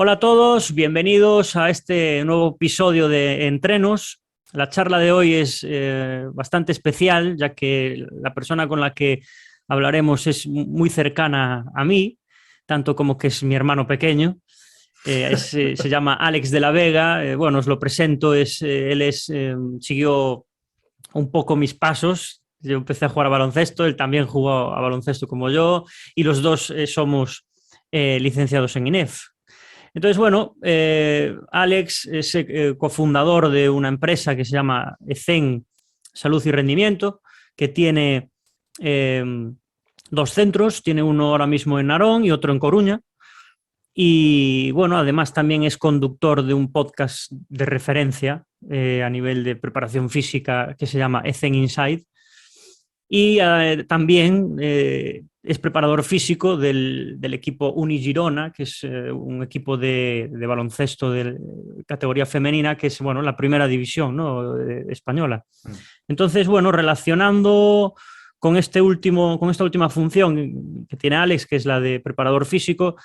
Hola a todos, bienvenidos a este nuevo episodio de Entrenos. La charla de hoy es bastante especial, ya que la persona con la que hablaremos es muy cercana a mí, tanto como que es mi hermano pequeño. Se llama Alex de la Vega. Bueno, os lo presento, siguió un poco mis pasos. Yo empecé a jugar a baloncesto, él también jugó a baloncesto como yo, y los dos somos licenciados en INEF. Entonces, bueno, Alex es cofundador de una empresa que se llama ECEN Salud y Rendimiento, que tiene eh, dos centros, tiene uno ahora mismo en Narón y otro en Coruña. Y bueno, además también es conductor de un podcast de referencia a nivel de preparación física que se llama ECEN Inside. Y también es preparador físico del equipo Uni Girona, que es un equipo de baloncesto de categoría femenina, que es bueno, la primera división, ¿no? Española. Entonces, bueno, relacionando con esta última función que tiene Alex, que es la de preparador físico,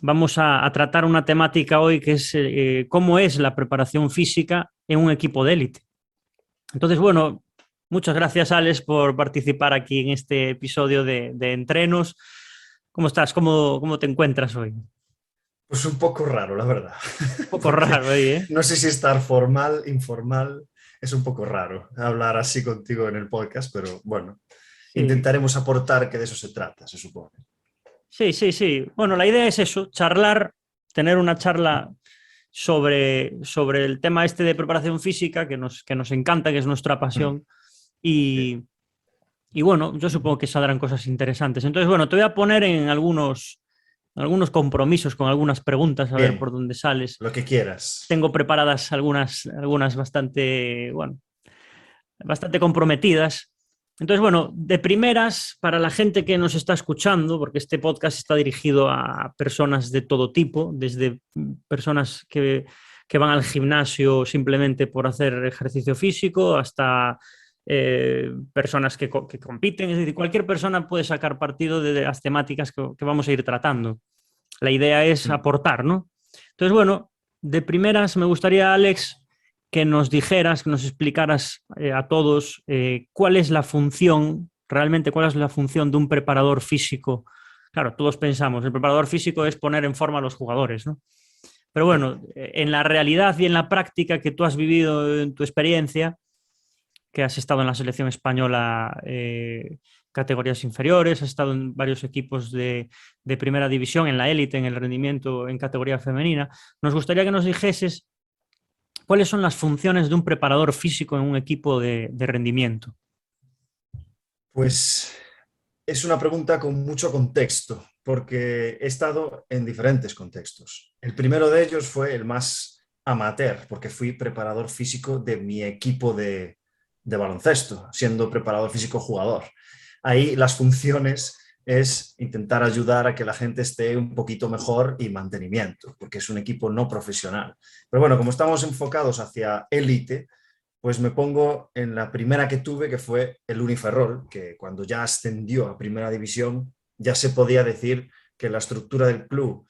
vamos a tratar una temática hoy que es cómo es la preparación física en un equipo de élite. Entonces, bueno, muchas gracias, Alex, por participar aquí en este episodio de Entrenos. ¿Cómo estás? ¿Cómo te encuentras hoy? Un Pues un poco raro, la verdad, poco porque raro ahí, ¿eh? no sé si estar formal, informal, es un poco raro hablar así contigo en el podcast, pero bueno, Sí, intentaremos aportar que de eso se trata, se supone. sí, sí, sí. Bueno, la idea es eso, charlar, tener una charla sobre el tema este de preparación física que nos encanta, que es nuestra Mm, pasión. sí. Y bueno, yo supongo que saldrán cosas interesantes. Entonces, bueno, te voy a poner en algunos compromisos con algunas preguntas, a ver por Bien, dónde sales. lo que quieras. Tengo preparadas algunas bastante, bueno, bastante comprometidas. Entonces, bueno, de primeras, para la gente que nos está escuchando, porque este podcast está dirigido a personas de todo tipo, desde personas que van al gimnasio simplemente por hacer ejercicio físico hasta personas que compiten, es decir, cualquier persona puede sacar partido de las temáticas que vamos a ir tratando. La idea es Mm, aportar, ¿no? Entonces, bueno, de primeras me gustaría, Alex, que nos dijeras, que nos explicaras a todos cuál es la función, realmente cuál es la función de un preparador físico. Claro, todos pensamos, el preparador físico es poner en forma a los jugadores, ¿no? Pero sí. bueno, en la realidad y en la práctica que tú has vivido en tu experiencia, que has estado en la selección española categorías inferiores, has estado en varios equipos de primera división, en la élite, en el rendimiento en categoría femenina. Nos gustaría que nos dijeses cuáles son las funciones de un preparador físico en un equipo de rendimiento. Pues es una pregunta con mucho contexto, porque he estado en diferentes contextos. El primero de ellos fue el más amateur, porque fui preparador físico de mi equipo de baloncesto, siendo preparador físico jugador. Ahí las funciones es intentar ayudar a que la gente esté un poquito mejor y mantenimiento, porque es un equipo no profesional. Pero bueno, como estamos enfocados hacia élite, pues me pongo en la primera que tuve, que fue el Uniferrol, que cuando ya ascendió a primera división, ya se podía decir que la estructura del club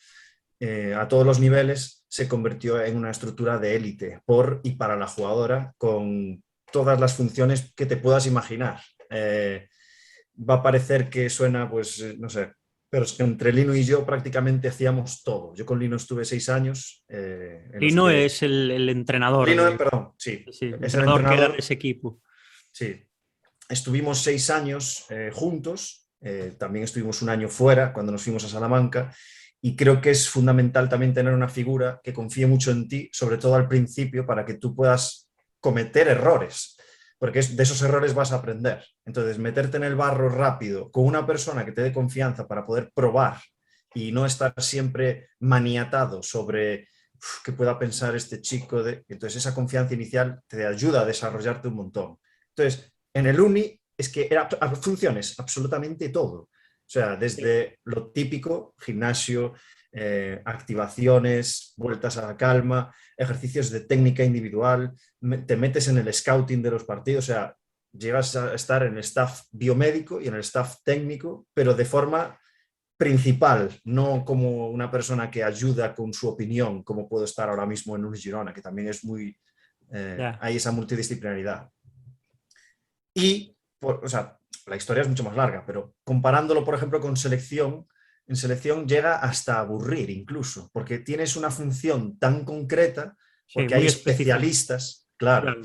a todos los niveles se convirtió en una estructura de élite por y para la jugadora, con todas las funciones que te puedas imaginar. Va a parecer que suena, pues, no sé, pero es que entre Lino y yo prácticamente hacíamos todo. Yo con Lino estuve 6 años en los Lino que... es el entrenador, Lino, perdón, sí, sí, el es el entrenador que era de entrenador. ese equipo. Sí, estuvimos 6 años juntos, también estuvimos un año fuera cuando nos fuimos a Salamanca y creo que es fundamental también tener una figura que confíe mucho en ti, sobre todo al principio, para que tú puedas cometer errores, porque de esos errores vas a aprender. Entonces, meterte en el barro rápido con una persona que te dé confianza para poder probar y no estar siempre maniatado sobre qué pueda pensar este chico. Entonces, esa confianza inicial te ayuda a desarrollarte un montón. Entonces, en el uni es que era funciones absolutamente todo. O sea, Sí. desde lo típico, gimnasio, activaciones, vueltas a la calma, ejercicios de técnica individual, te metes en el scouting de los partidos, o sea, llegas a estar en el staff biomédico y en el staff técnico, pero de forma principal, no como una persona que ayuda con su opinión, como puedo estar ahora mismo en un Girona, que también es muy... Ya. hay esa multidisciplinaridad. Y, o sea, la historia es mucho más larga, pero comparándolo, por ejemplo, con selección, en selección llega hasta aburrir incluso, porque tienes una función tan concreta, Sí, porque hay muy específico. especialistas, claro, Claro.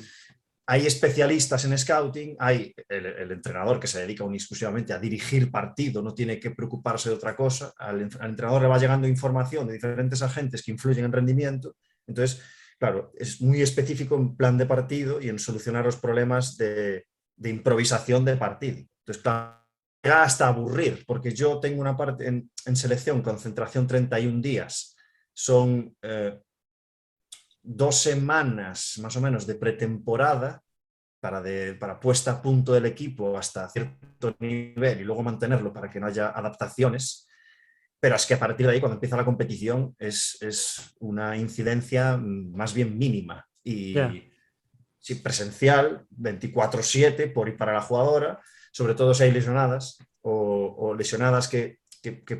hay especialistas en scouting, hay el entrenador que se dedica exclusivamente a dirigir partido, no tiene que preocuparse de otra cosa, al entrenador le va llegando información de diferentes agentes que influyen en rendimiento, entonces, claro, es muy específico en plan de partido y en solucionar los problemas de improvisación de partido. Entonces, claro, llega hasta aburrir, porque yo tengo una parte en selección, concentración 31 días, son 2 semanas más o menos de pretemporada para puesta a punto del equipo hasta cierto nivel y luego mantenerlo para que no haya adaptaciones. Pero es que a partir de ahí, cuando empieza la competición, es una incidencia más bien mínima. Ya. Y sí, presencial, 24/7 por y para la jugadora, sobre todo si hay lesionadas o lesionadas que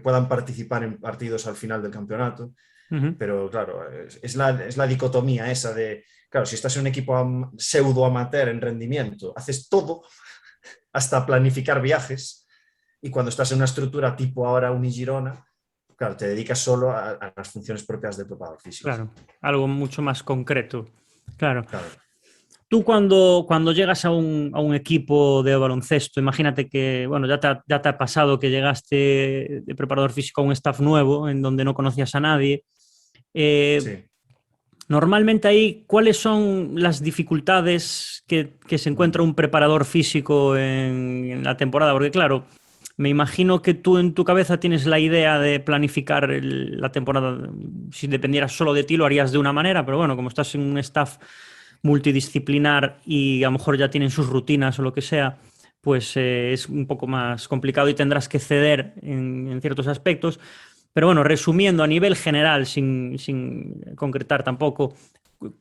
puedan participar en partidos al final del campeonato. Ujú. Pero claro, es la dicotomía esa de, claro, si estás en un equipo pseudo amateur en rendimiento, haces todo, hasta planificar viajes, y cuando estás en una estructura tipo ahora Unigirona, claro, te dedicas solo a las funciones propias del preparador físico. Claro. Algo mucho más concreto. Claro. Claro. Tú cuando llegas a un equipo de baloncesto, imagínate que, bueno, ya te ha pasado que llegaste de preparador físico a un staff nuevo en donde no conocías a nadie. Eh, Sí. Normalmente ahí, ¿cuáles son las dificultades que se encuentra un preparador físico en la temporada? Porque claro, me imagino que tú en tu cabeza tienes la idea de planificar la temporada. Si dependiera solo de ti, lo harías de una manera, pero bueno, como estás en un staff multidisciplinar y a lo mejor ya tienen sus rutinas o lo que sea, pues es un poco más complicado y tendrás que ceder en ciertos aspectos. Pero bueno, resumiendo a nivel general, sin concretar tampoco,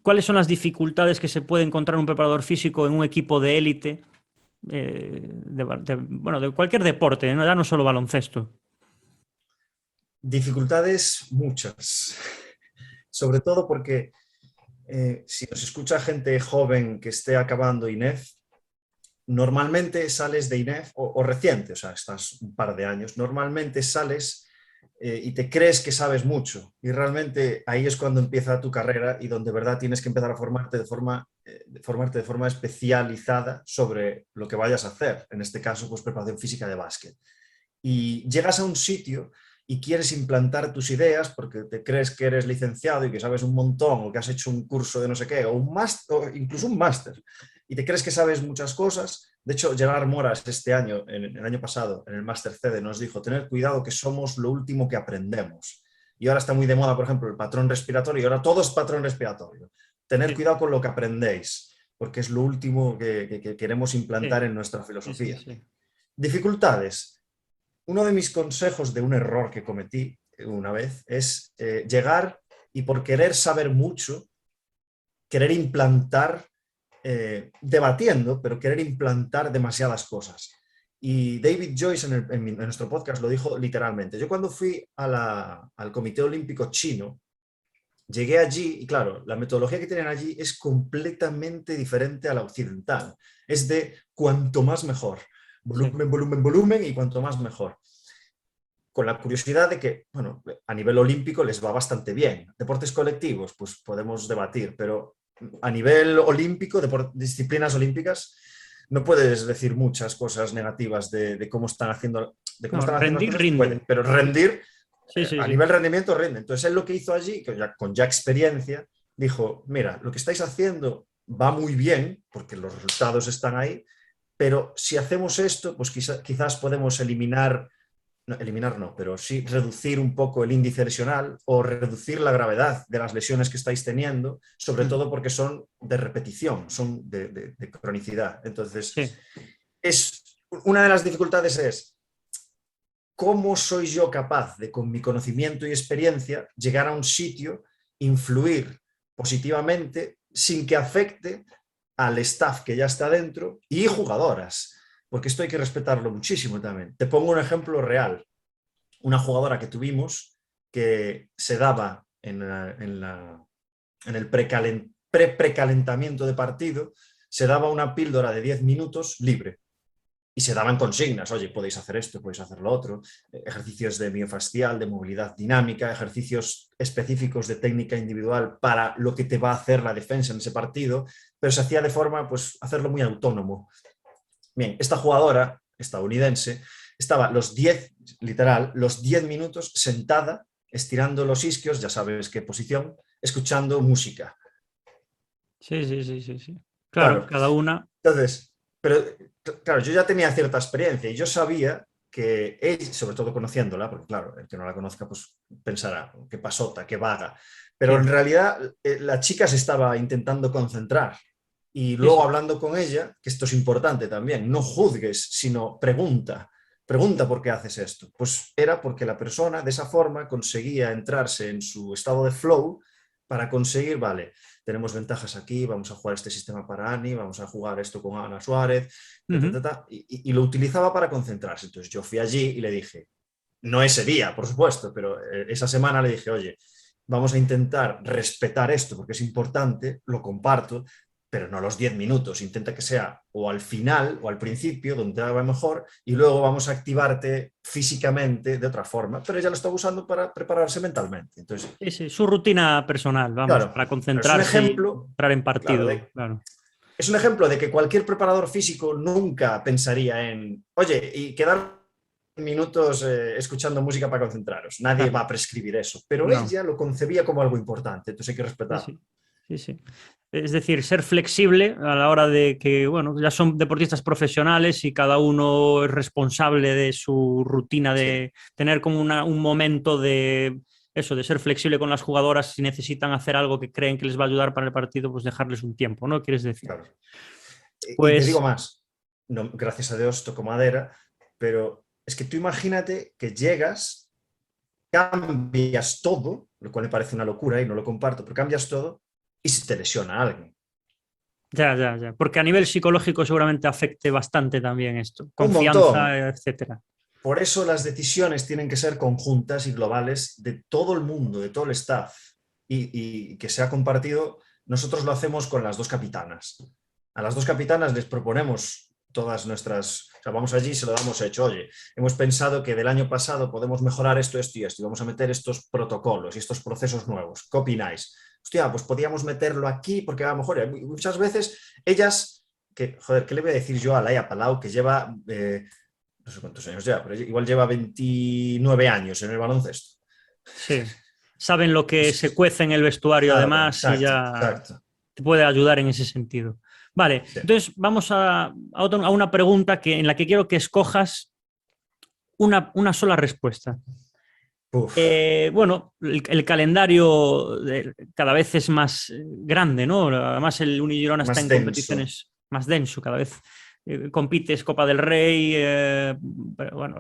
¿cuáles son las dificultades que se puede encontrar un preparador físico en un equipo de élite? Bueno, de cualquier deporte, ¿no? Ya no solo baloncesto. Dificultades muchas, sobre todo porque si nos escucha gente joven que esté acabando INEF, normalmente sales de INEF o reciente, o sea, estás un par de años, normalmente sales y te crees que sabes mucho y realmente ahí es cuando empieza tu carrera y donde de verdad tienes que empezar a formarte de forma especializada sobre lo que vayas a hacer, en este caso pues preparación física de básquet. Y llegas a un sitio y quieres implantar tus ideas porque te crees que eres licenciado y que sabes un montón o que has hecho un curso de no sé qué o un máster, o incluso un máster, y te crees que sabes muchas cosas. De hecho, Gerard Moras este año, el año pasado, en el Máster CD, nos dijo, tener cuidado que somos lo último que aprendemos. Y ahora está muy de moda, por ejemplo, el patrón respiratorio, y ahora todo es patrón respiratorio. Tener Sí, cuidado con lo que aprendéis, porque es lo último que queremos implantar sí, en nuestra sí, sí, filosofía. sí. Dificultades. Uno de mis consejos de un error que cometí una vez es llegar y por querer saber mucho, querer implantar, debatiendo, pero querer implantar demasiadas cosas. Y David Joyce en nuestro podcast lo dijo literalmente. Yo cuando fui al Comité Olímpico Chino, llegué allí y claro, la metodología que tienen allí es completamente diferente a la occidental. Es de cuanto más mejor. Sí. Volumen, volumen, volumen y cuanto más mejor. Con la curiosidad de que, bueno, a nivel olímpico les va bastante bien. Deportes colectivos, pues podemos debatir, pero a nivel olímpico, disciplinas olímpicas, no puedes decir muchas cosas negativas de cómo están haciendo, No, las rendir, cosas, puede, rinden. pero rendir, Sí, sí, a sí. nivel rendimiento rinde. Entonces él lo que hizo allí, con ya experiencia, dijo, mira, lo que estáis haciendo va muy bien, porque los resultados están ahí, pero si hacemos esto, pues quizás podemos eliminar no, pero sí reducir un poco el índice lesional o reducir la gravedad de las lesiones que estáis teniendo, sobre Mm. todo porque son de repetición, son de cronicidad. Entonces, Sí. una de las dificultades es cómo soy yo capaz de, con mi conocimiento y experiencia, llegar a un sitio, influir positivamente sin que afecte al staff que ya está dentro y jugadoras, porque esto hay que respetarlo muchísimo también. Te pongo un ejemplo real. una jugadora que tuvimos que se daba en el pre-precalentamiento de partido, se daba una píldora de 10 minutos libre. Y se daban consignas, oye, podéis hacer esto, podéis hacer lo otro, ejercicios de miofascial, de movilidad dinámica, ejercicios específicos de técnica individual para lo que te va a hacer la defensa en ese partido, pero se hacía de forma, pues, hacerlo muy autónomo. Bien, esta jugadora estadounidense estaba literal, los 10 minutos sentada, estirando los isquios, ya sabes qué posición, escuchando música. Sí, sí, sí, sí, sí. Claro, Claro. cada una. Entonces, pero claro, yo ya tenía cierta experiencia y yo sabía que ella, sobre todo conociéndola, porque claro, el que no la conozca pues pensará, qué pasota, qué vaga, pero Sí, en realidad la chica se estaba intentando concentrar y sí, luego sí. hablando con ella, que esto es importante también, no juzgues, sino pregunta. Pregunta por qué haces esto. Pues era porque la persona de esa forma conseguía entrarse en su estado de flow para conseguir, vale, tenemos ventajas aquí, vamos a jugar este sistema para Ani, vamos a jugar esto con Ana Suárez, y lo utilizaba para concentrarse. Entonces yo fui allí y le dije, no ese día, por supuesto, pero esa semana le dije, oye, vamos a intentar respetar esto porque es importante, lo comparto, pero no los 10 minutos, intenta que sea o al final o al principio, donde te va mejor, y luego vamos a activarte físicamente de otra forma, pero ella lo estaba usando para prepararse mentalmente. Entonces, Sí, sí, su rutina personal, vamos, claro, para es un concentrarse y ejemplo, entrar en claro, partido, claro. es un ejemplo de que cualquier preparador físico nunca pensaría en, oye, y quedar minutos escuchando música para concentraros. Nadie Claro, va a prescribir eso, pero no. ella lo concebía como algo importante, entonces hay que Sí, respetarlo. sí, sí, sí. Es decir, ser flexible a la hora de que, bueno, ya son deportistas profesionales y cada uno es responsable de su rutina, Sí, de tener como un momento de eso, de ser flexible con las jugadoras si necesitan hacer algo que creen que les va a ayudar para el partido, pues dejarles un tiempo, ¿no? ¿Quieres decir? claro. Y te digo Pues más, no, gracias a Dios toco madera, pero es que tú imagínate que llegas, cambias todo, lo cual me parece una locura y no lo comparto, pero cambias todo y se te lesiona alguien. ya, ya, ya. Porque a nivel psicológico seguramente afecte bastante también esto. Un montón. Confianza, etcétera. Por eso las decisiones tienen que ser conjuntas y globales de todo el mundo, de todo el staff, y que sea compartido. Nosotros lo hacemos con las dos capitanas. A las dos capitanas les proponemos todas nuestras... O sea, vamos allí y se lo damos hecho. Oye, hemos pensado que del año pasado podemos mejorar esto, esto y esto, y vamos a meter estos protocolos y estos procesos nuevos. ¿Qué opináis? Hostia, pues podíamos meterlo aquí porque a lo mejor muchas veces ellas... Que, joder, ¿qué le voy a decir yo a Laia Palau que lleva... no sé cuántos años ya, pero igual lleva 29 años en el baloncesto. Sí. Saben lo que se Pues, cuece en el vestuario saben, además y exacto, ya exacto. te puede ayudar en ese sentido. Vale, Sí. entonces vamos a una pregunta en la que quiero que escojas una sola respuesta. Uf, Bueno, el calendario cada vez es más grande, ¿no? Además, el Unigirona está más en denso. competiciones más denso cada vez. Compites Copa del Rey, pero bueno,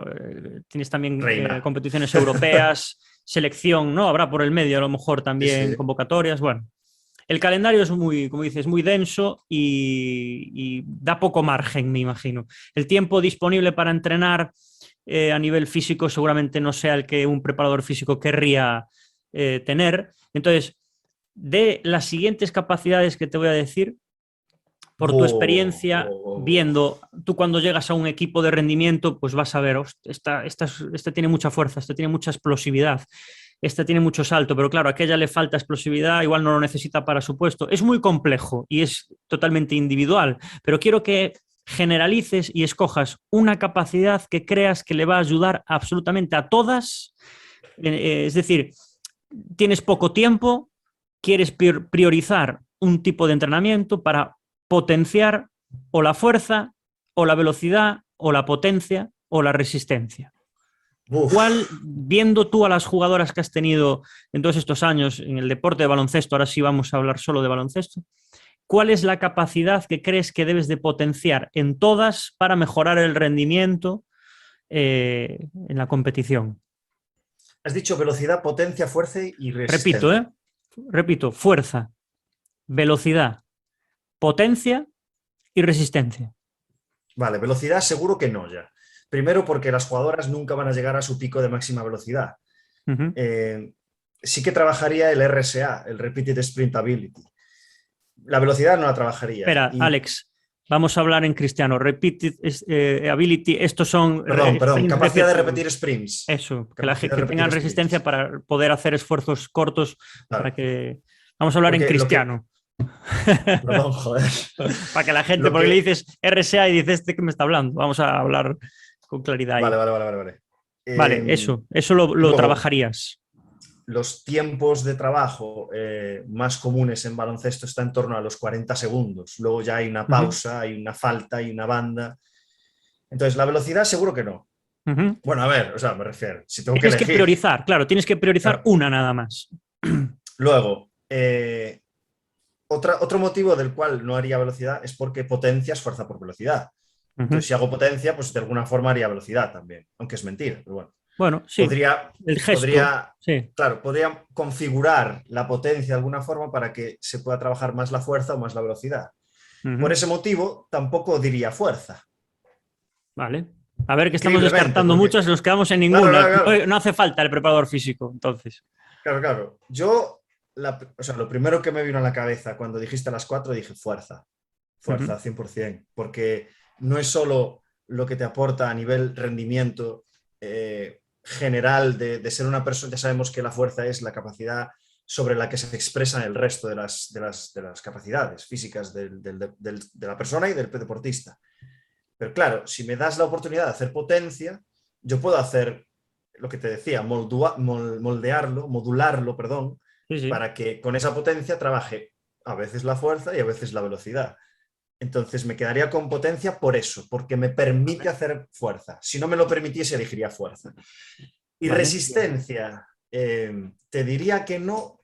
tienes también Reina. competiciones europeas, selección, ¿no? Habrá por el medio a lo mejor Sí, también sí. convocatorias. Bueno, el calendario es muy, como dices, muy denso y da poco margen, me imagino. El tiempo disponible para entrenar a nivel físico seguramente no sea el que un preparador físico querría tener. Entonces, de las siguientes capacidades que te voy a decir, por tu Oh, experiencia, oh, oh. viendo, tú cuando llegas a un equipo de rendimiento, pues vas a ver, esta tiene mucha fuerza, esta tiene mucha explosividad, esta tiene mucho salto, pero claro, a aquella le falta explosividad, igual no lo necesita para su puesto. Es muy complejo y es totalmente individual, pero quiero que generalices y escojas una capacidad que creas que le va a ayudar absolutamente a todas. Es decir, tienes poco tiempo, quieres priorizar un tipo de entrenamiento para potenciar o la fuerza, o la velocidad, o la potencia, o la resistencia. ¿Cuál, Uf. viendo tú a las jugadoras que has tenido en todos estos años en el deporte de baloncesto, ahora sí vamos a hablar solo de baloncesto, cuál es la capacidad que crees que debes de potenciar en todas para mejorar el rendimiento en la competición? Has dicho velocidad, potencia, fuerza y Repito, resistencia. repito, fuerza, velocidad, potencia y resistencia. Vale, velocidad seguro que no ya. Primero porque las jugadoras nunca van a llegar a su pico de máxima velocidad. Ujú. Sí que trabajaría el RSA, el Repeated Sprint Ability. La velocidad no la trabajaría. Espera, Alex, vamos a hablar en cristiano. Repeated ability, estos son Perdón, sprints capacidad de repetidos. repetir sprints. Eso, Capacidad de que tengan repetir resistencia sprints. para poder hacer esfuerzos cortos, para Claro. que... Vamos a hablar en Porque lo que... cristiano. Perdón, joder. Para que la gente, Lo porque le que... dices RSA y dices, ¿de qué me está hablando? Vamos a hablar con claridad Vale, ahí. vale, vale, vale, vale. Vale, eso lo Luego, trabajarías. los tiempos de trabajo más comunes en baloncesto están en torno a los 40 segundos. Luego ya hay una Ujú, pausa, hay una falta, hay una banda. Entonces, la velocidad seguro que no. ujú. Bueno, a ver, o sea, me refiero, si tengo que Tienes que elegir. priorizar, claro, tienes que priorizar Claro. una nada más. Luego, otro motivo del cual no haría velocidad es porque potencia es fuerza por velocidad. Ujú. Entonces, si hago potencia, pues de alguna forma haría velocidad también, aunque es mentira, pero bueno. Bueno, sí, Podría, el gesto, podría, sí. claro, podría configurar la potencia de alguna forma para que se pueda trabajar más la fuerza o más la velocidad. Por Ujú. ese motivo, tampoco diría fuerza. Vale. A ver, que estamos Increíblemente, descartando porque, muchas, nos quedamos en claro, ninguna. claro, claro, No, no hace falta el preparador físico, entonces. claro, claro. Yo, o sea, lo primero que me vino a la cabeza cuando dijiste a las 4 dije fuerza, Ujú. fuerza, 100%, porque no es solo lo que te aporta a nivel rendimiento general de ser una persona, ya sabemos que la fuerza es la capacidad sobre la que se expresan el resto de las capacidades físicas de la persona y del deportista. Pero claro, si me das la oportunidad de hacer potencia, yo puedo hacer lo que te decía, moldearlo, modularlo, perdón, Sí, sí. para que con esa potencia trabaje a veces la fuerza y a veces la velocidad. Entonces me quedaría con potencia por eso, porque me permite Vale. hacer fuerza. Si no me lo permitiese, elegiría fuerza. Y Vale. resistencia, te diría que no,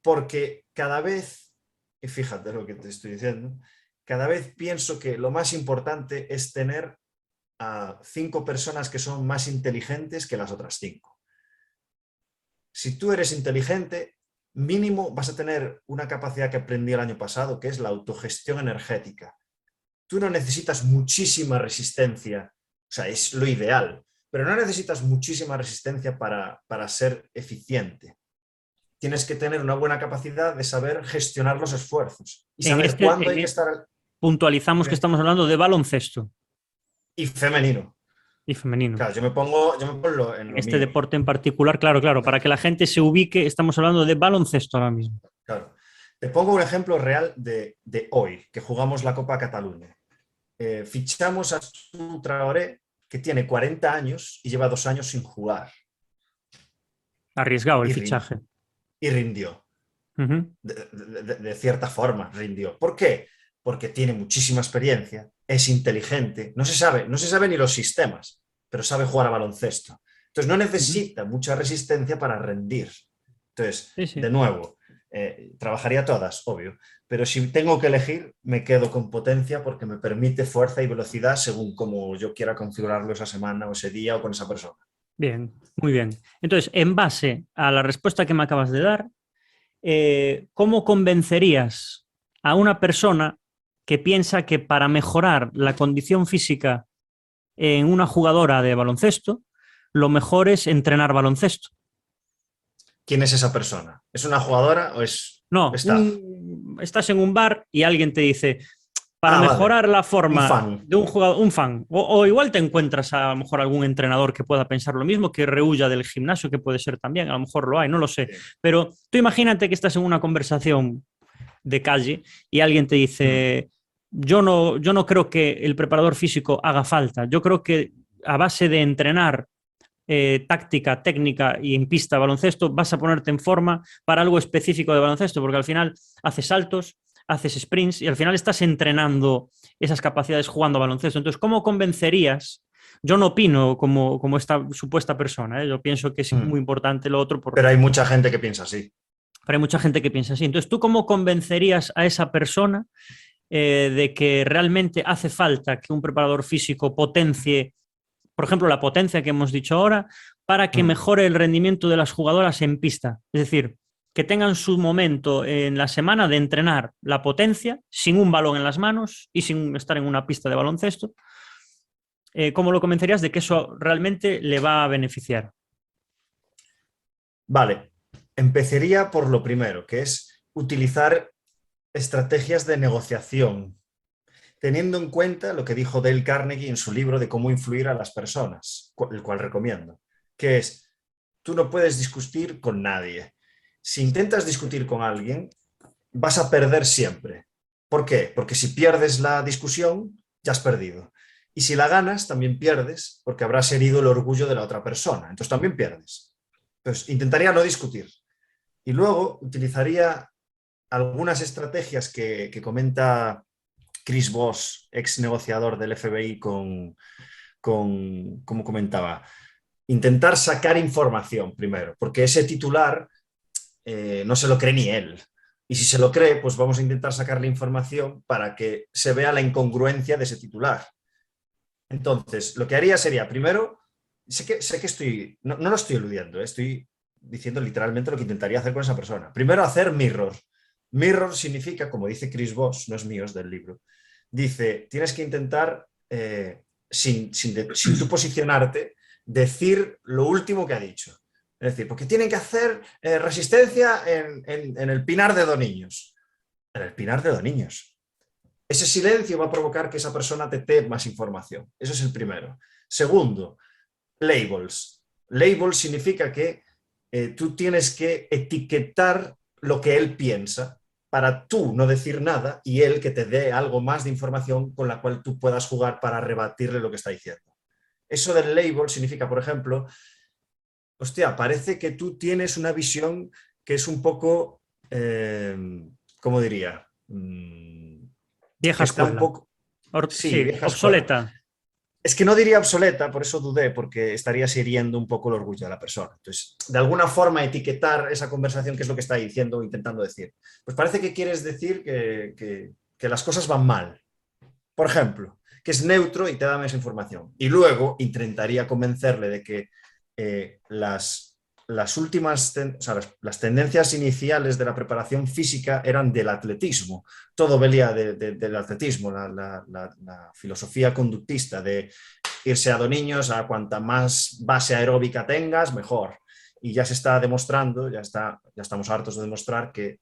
porque cada vez, y fíjate lo que te estoy diciendo, cada vez pienso que lo más importante es tener a 5 personas que son más inteligentes que las otras 5. Si tú eres inteligente, mínimo vas a tener una capacidad que aprendí el año pasado, que es la autogestión energética. Tú no necesitas muchísima resistencia, o sea, es lo ideal, pero no necesitas muchísima resistencia para ser eficiente. Tienes que tener una buena capacidad de saber gestionar los esfuerzos y En saber este, cuándo hay que estar. puntualizamos que Dime. estamos hablando de baloncesto Y femenino. y femenino. Claro, yo me pongo en En lo este mío. deporte en particular, claro, claro, para Claro, que la gente se ubique, estamos hablando de baloncesto ahora mismo. claro. Te pongo un ejemplo real de hoy, que jugamos la Copa Cataluña. Fichamos a Su Traoré, que tiene 40 años y lleva 2 años sin jugar. Arriesgado el Y, fichaje. y rindió. Ujú. De cierta forma rindió. ¿Por qué? Porque tiene muchísima experiencia, es inteligente, no se sabe ni los sistemas, pero sabe jugar a baloncesto. Entonces no Ujú. necesita mucha resistencia para rendir. Entonces, Sí, de sí. nuevo, trabajaría todas, obvio, pero si tengo que elegir, me quedo con potencia porque me permite fuerza y velocidad según como yo quiera configurarlo esa semana o ese día o con esa persona. Bien, muy bien. Entonces, en base a la respuesta que me acabas de dar, ¿cómo convencerías a una persona que piensa que para mejorar la condición física en una jugadora de baloncesto, lo mejor es entrenar baloncesto? ¿Quién es esa persona? ¿Es una jugadora o es No, staff? estás en un bar y alguien te dice, para Ah, vale. mejorar la Un forma fan. de un jugador, un fan, o igual te encuentras a lo mejor algún entrenador que pueda pensar lo mismo, que rehuya del gimnasio, que puede ser también, a lo mejor lo hay, no lo sé. Sí. Pero tú imagínate que estás en una conversación de calle y alguien te Mm. dice, yo no creo que el preparador físico haga falta, yo creo que a base de entrenar táctica, técnica y en pista de baloncesto, vas a ponerte en forma para algo específico de baloncesto, porque al final haces saltos, haces sprints y al final estás entrenando esas capacidades jugando a baloncesto. Entonces, ¿cómo convencerías? Yo no opino como esta supuesta persona, ¿eh? Yo pienso que es muy Mm. importante lo otro, Pero hay mucha gente que piensa así. pero hay mucha gente que piensa así. Entonces, ¿tú cómo convencerías a esa persona de que realmente hace falta que un preparador físico potencie, por ejemplo, la potencia que hemos dicho ahora, para que Mm. mejore el rendimiento de las jugadoras en pista? Es decir, que tengan su momento en la semana de entrenar la potencia sin un balón en las manos y sin estar en una pista de baloncesto, ¿cómo lo convencerías de que eso realmente le va a beneficiar? Vale, empezaría por lo primero, que es utilizar estrategias de negociación, teniendo en cuenta lo que dijo Dale Carnegie en su libro de cómo influir a las personas, el cual recomiendo, que es, tú no puedes discutir con nadie. Si intentas discutir con alguien, vas a perder siempre. ¿Por qué? Porque si pierdes la discusión, ya has perdido. Y si la ganas, también pierdes, porque habrás herido el orgullo de la otra persona. Entonces también pierdes. Entonces, intentaría no discutir. Y luego utilizaría algunas estrategias que comenta Chris Voss, ex negociador del FBI, como comentaba, intentar sacar información primero, porque ese titular no se lo cree ni él. Y si se lo cree, pues vamos a intentar sacarle información para que se vea la incongruencia de ese titular. Entonces, lo que haría sería, primero, sé que estoy, no lo estoy eludiendo, estoy diciendo literalmente lo que intentaría hacer con esa persona. Primero, hacer mirror. Mirror significa, como dice Chris Voss, no es mío, es del libro, dice, tienes que intentar, sin tú posicionarte, decir lo último que ha dicho. Es decir, porque tienen que hacer resistencia en el Pinar de Doniños. En el Pinar de Doniños. Ese silencio va a provocar que esa persona te dé más información. Eso es el primero. Segundo, labels. Labels significa que tú tienes que etiquetar lo que él piensa para tú no decir nada y él que te dé algo más de información con la cual tú puedas jugar para rebatirle lo que está diciendo. Eso del label significa, por ejemplo, hostia, parece que tú tienes una visión que es un poco, ¿cómo diría? Vieja Que está un escuela. poco, sí, Sí, vieja escuela. obsoleta. Es que no diría obsoleta, por eso dudé, porque estarías hiriendo un poco el orgullo de la persona. Entonces, de alguna forma etiquetar esa conversación, que es lo que está diciendo o intentando decir. Pues parece que quieres decir que las cosas van mal. Por ejemplo, que es neutro y te da más información. Y luego intentaría convencerle de que las últimas, o sea, las tendencias iniciales de la preparación física eran del atletismo. Todo venía del atletismo, la filosofía conductista de irse a niños, a cuanta más base aeróbica tengas, mejor. Y ya se está demostrando, ya estamos hartos de demostrar que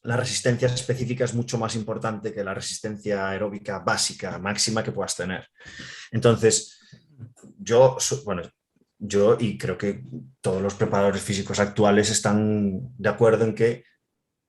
la resistencia específica es mucho más importante que la resistencia aeróbica básica, máxima que puedas tener. Entonces, bueno, yo y creo que todos los preparadores físicos actuales están de acuerdo en que,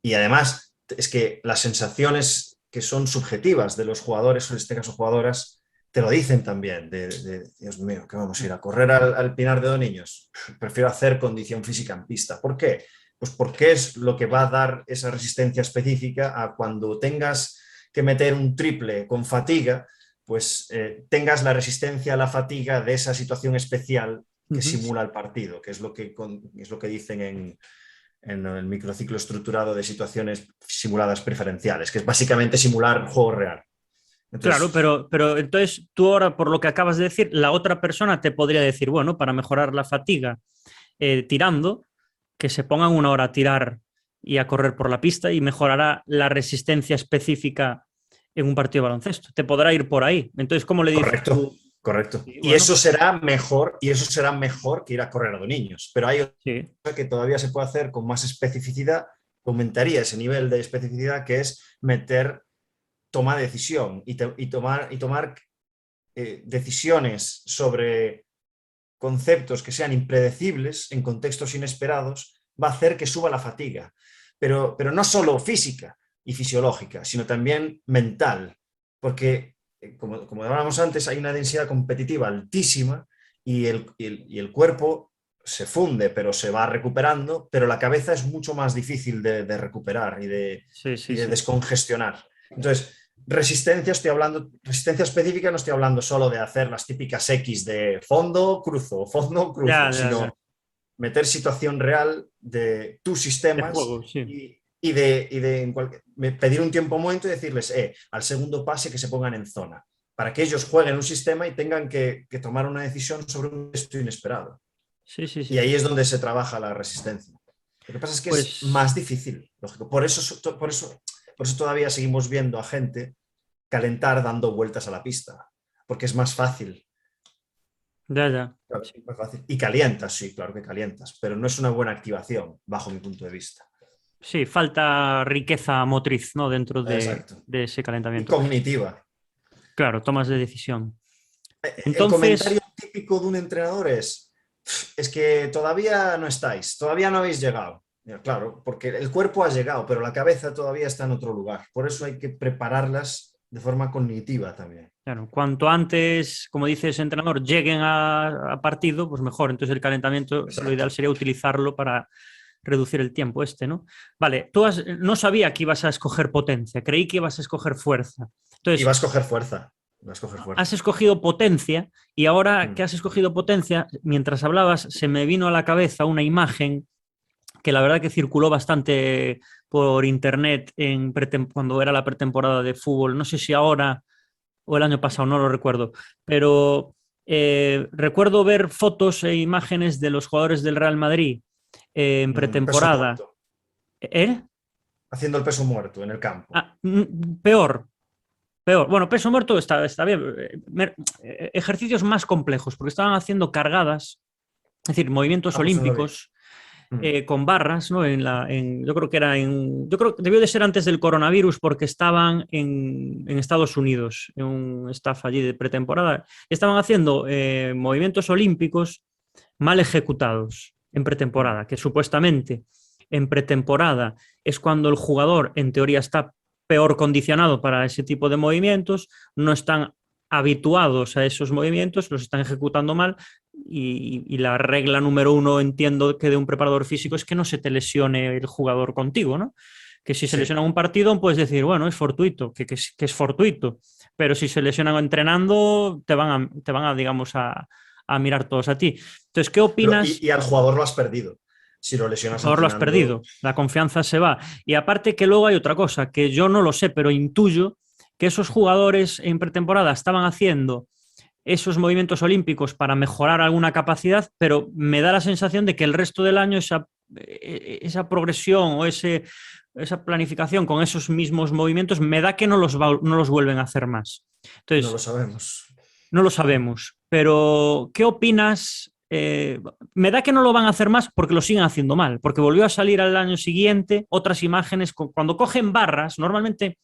y además es que las sensaciones que son subjetivas de los jugadores, o en este caso jugadoras, te lo dicen también, Dios mío, ¿qué vamos a ir a correr al Pinar de Doniños? Prefiero hacer condición física en pista. ¿Por qué? Pues porque es lo que va a dar esa resistencia específica a cuando tengas que meter un triple con fatiga, pues tengas la resistencia a la fatiga de esa situación especial que simula el partido, que es lo que dicen en el microciclo estructurado de situaciones simuladas preferenciales, que es básicamente simular juego real. Claro, Entonces, pero entonces tú ahora, por lo que acabas de decir, la otra persona te podría decir, bueno, para mejorar la fatiga tirando, que se pongan una hora a tirar y a correr por la pista y mejorará la resistencia específica en un partido de baloncesto. Te podrá ir por ahí. Entonces, ¿cómo le dices correcto, tú? correcto. Y Y bueno, eso será mejor que ir a correr a los niños. Pero hay sí. otra que todavía se puede hacer con más especificidad, aumentaría ese nivel de especificidad, que es meter toma de decisión y tomar decisiones sobre conceptos que sean impredecibles en contextos inesperados, va a hacer que suba la fatiga. Pero no solo física y fisiológica, sino también mental, porque como hablábamos antes, hay una densidad competitiva altísima y el cuerpo se funde, pero se va recuperando, pero la cabeza es mucho más difícil de recuperar Sí, y sí, de sí. descongestionar. Entonces, resistencia, estoy hablando, resistencia específica, no estoy hablando solo de hacer las típicas X de fondo, cruzo, Ya, ya, ya. sino meter situación real de tus De sistemas juego, sí. pedir un tiempo momento y decirles, al segundo pase que se pongan en zona, para que ellos jueguen un sistema y tengan que tomar una decisión sobre un gesto inesperado. Sí, sí, Y sí. ahí es donde se trabaja la resistencia. Lo que pasa es que es Pues más difícil, lógico. Por eso todavía seguimos viendo a gente calentar dando vueltas a la pista, porque es más fácil Ya, ya. Claro, Sí. muy fácil. Y calientas, sí, claro que calientas, pero no es una buena activación, bajo mi punto de vista. Sí, falta riqueza motriz, ¿no? Dentro Exacto. de ese Y calentamiento. cognitiva. Claro, tomas de decisión. El comentario Entonces, típico de un entrenador es que todavía no estáis, todavía no habéis llegado. Claro, porque el cuerpo ha llegado, pero la cabeza todavía está en otro lugar. Por eso hay que prepararlas de forma cognitiva también. claro, cuanto antes, como dice ese entrenador, lleguen a partido, pues mejor. Entonces el calentamiento, lo Exacto. ideal sería utilizarlo para reducir el tiempo este, ¿no? Vale, no sabía que ibas a escoger potencia, creí que ibas a escoger fuerza. Y Entonces, vas a coger fuerza. Vas a coger has fuerza. escogido potencia y ahora que Mm. has escogido potencia, mientras hablabas, se me vino a la cabeza una imagen que la verdad que circuló bastante por internet cuando era la pretemporada de fútbol. No sé si ahora o el año pasado, no lo recuerdo, pero recuerdo ver fotos e imágenes de los jugadores del Real Madrid en Peso pretemporada. muerto. ¿Eh? Haciendo el peso muerto en el campo. Ah, peor, peor. Bueno, peso muerto está bien. Ejercicios más complejos, porque estaban haciendo cargadas, es decir, movimientos Ah, pues no lo vi. olímpicos Mm. con barras, ¿no? Yo creo que yo creo que debió de ser antes del coronavirus porque estaban en Estados Unidos, en un staff allí de pretemporada. Estaban haciendo movimientos olímpicos mal ejecutados en Mm. pretemporada, que supuestamente en pretemporada es cuando el jugador en teoría está peor condicionado para ese tipo de movimientos, no están habituados a esos movimientos, los están ejecutando mal y la regla número uno, entiendo que de un preparador físico, es que no se te lesione el jugador contigo, ¿no? Que si se Sí. lesiona un partido, puedes decir, bueno, es fortuito, que es fortuito, pero si se lesionan entrenando, te van a digamos, a mirar todos a ti. Entonces, ¿qué opinas? Y al jugador lo has perdido. Si lo lesionas Ahora lo has entrenando. perdido, la confianza se va. Y aparte que luego hay otra cosa, que yo no lo sé, pero intuyo que esos jugadores en pretemporada estaban haciendo esos movimientos olímpicos para mejorar alguna capacidad, pero me da la sensación de que el resto del año esa progresión o esa planificación con esos mismos movimientos me da que no los vuelven a hacer más. No lo Entonces, sabemos. no lo sabemos, pero ¿qué opinas? Me da que no lo van a hacer más porque lo siguen haciendo mal, porque volvió a salir al año siguiente otras imágenes cuando cogen barras, normalmente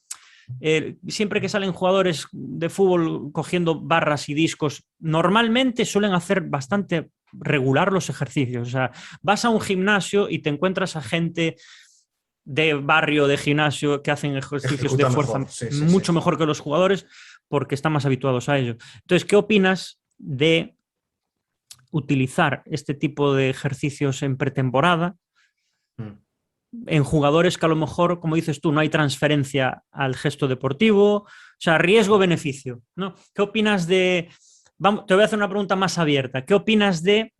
siempre que salen jugadores de fútbol cogiendo barras y discos, normalmente suelen hacer bastante regular los ejercicios. O sea, vas a un gimnasio y te encuentras a gente de barrio, de gimnasio, que hacen ejercicios de Ejecuta fuerza mejor. Sí, sí, sí. mucho mejor que los jugadores porque están más habituados a ello. Entonces, ¿qué opinas de utilizar este tipo de ejercicios en pretemporada Mm. en jugadores que a lo mejor, como dices tú, no hay transferencia al gesto deportivo, o sea, riesgo-beneficio, ¿no? ¿Qué opinas de... Vamos, te voy a hacer una pregunta más abierta. ¿Qué opinas de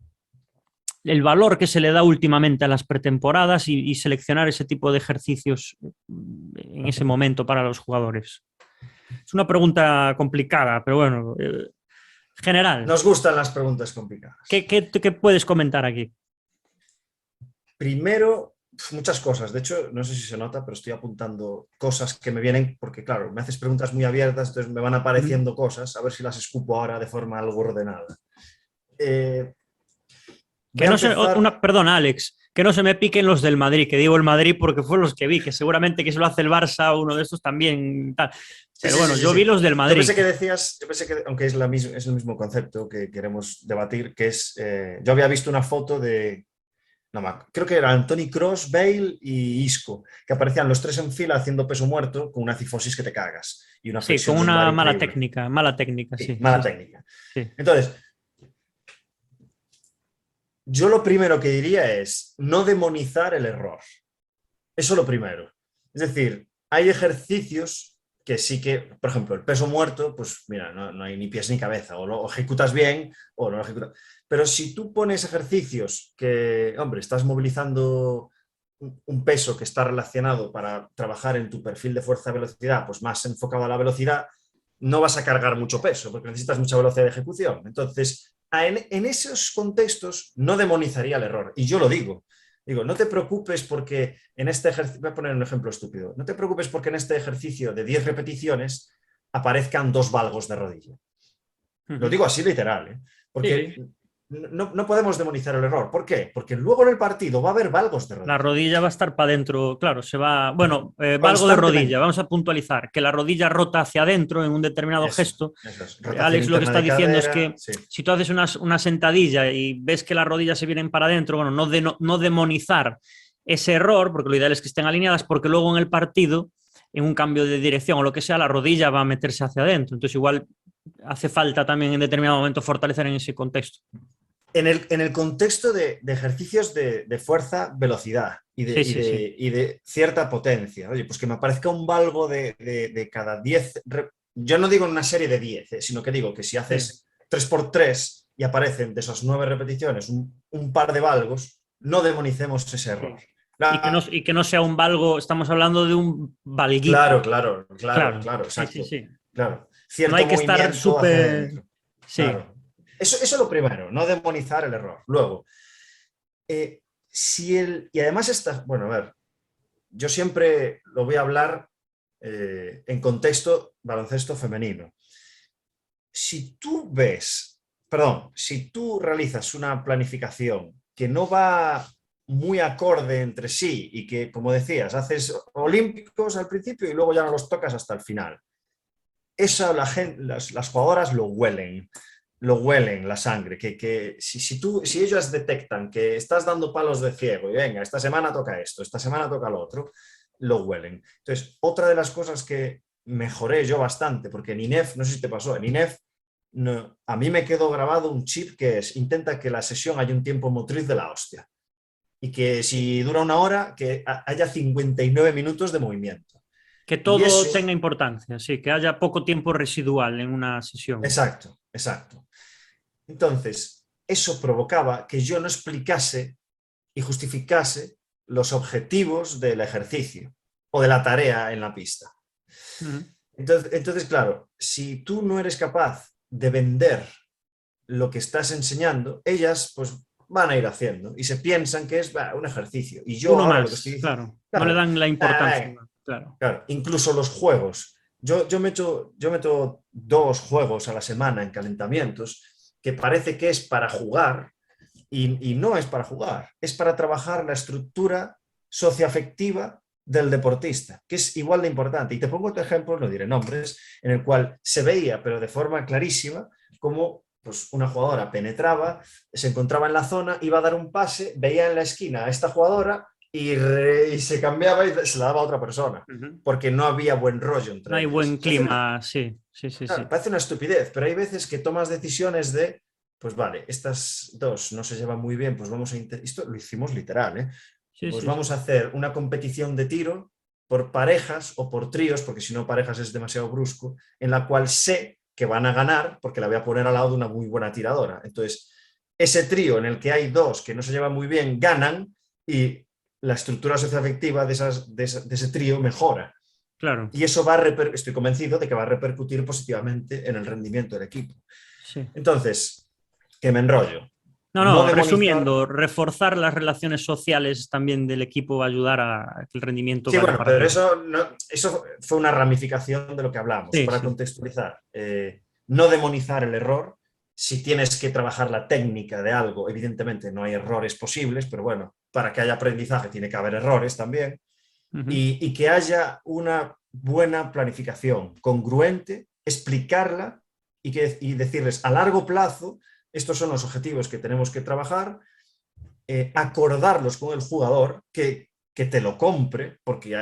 el valor que se le da últimamente a las pretemporadas y seleccionar ese tipo de ejercicios en ese momento para los jugadores? Es una pregunta complicada, pero bueno, general, Nos gustan las preguntas complicadas. ¿qué puedes comentar aquí? Primero, muchas cosas. De hecho, no sé si se nota, pero estoy apuntando cosas que me vienen, porque claro, me haces preguntas muy abiertas, entonces me van apareciendo cosas, a ver si las escupo ahora de forma algo ordenada. Eh, Voy Que a no se, empezar. perdona, Alex, que no se me piquen los del Madrid, que digo el Madrid porque fueron los que vi, que seguramente que se lo hace el Barça, uno de estos también tal. Sí, Pero sí, bueno, sí, sí, yo vi sí. los del Yo pensé Madrid. que decías, aunque es, es el mismo concepto que queremos debatir, que es, yo había visto una foto de, no, creo que era Anthony Cross, Bale y Isco, que aparecían los tres en fila haciendo peso muerto con una cifosis que te cagas y una Sí, flexión con lumbar una increíble. mala técnica, Sí, sí, mala sí, técnica. sí. Entonces, yo lo primero que diría es no demonizar el error. Eso lo primero. Es decir, hay ejercicios que sí que, por ejemplo, el peso muerto, pues mira, no hay ni pies ni cabeza, o lo ejecutas bien o no lo ejecutas. Pero si tú pones ejercicios que, hombre, estás movilizando un peso que está relacionado para trabajar en tu perfil de fuerza-velocidad, pues más enfocado a la velocidad, no vas a cargar mucho peso porque necesitas mucha velocidad de ejecución. Entonces, en esos contextos no demonizaría el error. Y yo lo digo. Digo, no te preocupes porque en este ejercicio, voy a poner un ejemplo estúpido, no te preocupes porque en este ejercicio de 10 repeticiones aparezcan dos valgos de rodilla. Lo digo así literal, ¿eh? Porque Sí. no podemos demonizar el error. ¿Por qué? Porque luego en el partido va a haber valgos de La rodilla. rodilla va a estar para adentro, claro, se va. Bueno, valgo de rodilla, Constantemente. vamos a puntualizar, que la rodilla rota hacia adentro en un determinado gesto. Eso es. Rotación Alex lo que interna está de diciendo es cadera, que sí. si tú haces una sentadilla y ves que las rodillas se vienen para adentro, bueno, no demonizar ese error, porque lo ideal es que estén alineadas, porque luego en el partido, en un cambio de dirección o lo que sea, la rodilla va a meterse hacia adentro. Entonces, igual hace falta también en determinado momento fortalecer en ese contexto. En el contexto de ejercicios de fuerza, velocidad y de, Sí, y sí, sí. de- y de cierta potencia. Oye, pues que me aparezca un valgo de cada 10. Yo no digo en una serie de 10, sino que digo que si Sí. haces 3 por 3 y aparecen de esas 9 repeticiones un par de valgos, no demonicemos ese error. Sí. Y que no sea un valgo, estamos hablando de un valguito. Claro, claro, claro, Claro, claro, sí, sí, exacto. sí. Claro. No Cierto hay que estar movimiento hacia súper. adentro. Sí. Claro. Eso es lo primero, no demonizar el error. Luego, y además bueno, a ver, yo siempre lo voy a hablar en contexto baloncesto femenino. Si tú realizas una planificación que no va muy acorde entre sí y que, como decías, haces olímpicos al principio y luego ya no los tocas hasta el final, eso las jugadoras lo huelen la sangre, que si ellos detectan que estás dando palos de ciego y venga, esta semana toca esto, esta semana toca lo otro, lo huelen. Entonces, otra de las cosas que mejoré yo bastante, porque en INEF, no sé si te pasó, en INEF no, a mí me quedó grabado un chip que es, intenta que la sesión haya un tiempo motriz de la hostia y que si dura una hora, que haya 59 minutos de movimiento. Que Y todo eso, tenga importancia, sí, que haya poco tiempo residual en una sesión. exacto, exacto. Entonces, eso provocaba que yo no explicase y justificase los objetivos del ejercicio o de la tarea en la pista. Uh-huh. Entonces, claro, si tú no eres capaz de vender lo que estás enseñando, ellas pues van a ir haciendo y se piensan que es un ejercicio. Y yo Uno ahora lo que estoy más, diciendo, claro. No le claro, dan la importancia, claro. claro, incluso los juegos. Yo meto 2 juegos a la semana en calentamientos que parece que es para jugar y no es para jugar, es para trabajar la estructura socioafectiva del deportista, que es igual de importante. Y te pongo otro ejemplo, no diré nombres, en el cual se veía, pero de forma clarísima, cómo pues, una jugadora penetraba, se encontraba en la zona, iba a dar un pase, veía en la esquina a esta jugadora y se cambiaba y se la daba a otra persona, Uh-huh. porque no había buen rollo No entre hay ellas. buen clima, sí, sí, sí, Claro, sí. parece una estupidez, pero hay veces que tomas decisiones de, pues vale, estas dos no se llevan muy bien, pues vamos a esto lo hicimos literal, ¿eh? Sí, Pues sí, sí. vamos a hacer una competición de tiro por parejas o por tríos, porque si no parejas es demasiado brusco, en la cual sé que van a ganar porque la voy a poner al lado de una muy buena tiradora. Entonces, ese trío en el que hay dos que no se llevan muy bien ganan y la estructura socioafectiva de ese trío mejora. Claro, Y eso estoy convencido de que va a repercutir positivamente en el rendimiento del equipo. sí. Entonces, que me enrollo. No, No no, demonizar. resumiendo, reforzar las relaciones sociales también del equipo va a ayudar a que el rendimiento Sí, vaya bueno, para pero arriba. eso fue una ramificación de lo que hablamos. Sí, Para sí, contextualizar, no demonizar el error. Si tienes que trabajar la técnica de algo, evidentemente no hay errores posibles, pero bueno, para que haya aprendizaje tiene que haber errores también. uh-huh. Y que haya una buena planificación congruente, explicarla y decirles a largo plazo, estos son los objetivos que tenemos que trabajar, acordarlos con el jugador, que te lo compre, porque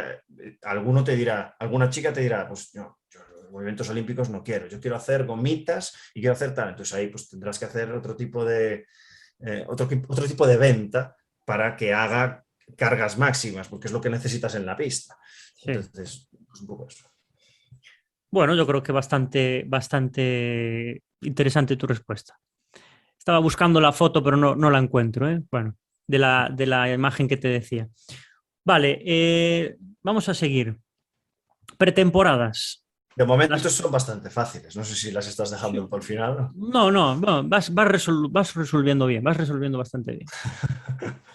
alguno te dirá, alguna chica te dirá, pues no, yo los movimientos olímpicos no quiero, yo quiero hacer gomitas y quiero hacer tal, entonces ahí pues tendrás que hacer otro tipo de venta para que haga cargas máximas, porque es lo que necesitas en la pista. Sí. Entonces, pues un poco eso. Bueno, yo creo que bastante interesante tu respuesta. Estaba buscando la foto, pero no la encuentro, ¿eh? Bueno, de la imagen que te decía. Vale, vamos a seguir. Pretemporadas. De momento Las... son bastante fáciles, no sé si las estás dejando por el final. No, vas resolviendo bien, vas resolviendo bastante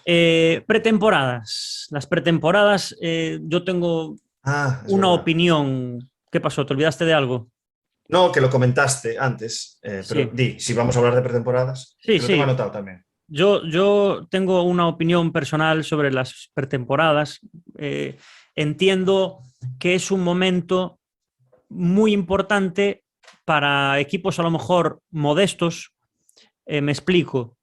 bien. Pretemporadas. Las pretemporadas, yo tengo Ah, es una verdad. opinión. ¿Qué pasó? ¿Te olvidaste de algo? No, que lo comentaste antes, pero Sí, di, si vamos a hablar de pretemporadas, sí, que lo tengo sí. anotado también. Yo tengo una opinión personal sobre las pretemporadas. Entiendo que es un momento muy importante para equipos a lo mejor modestos. Me explico.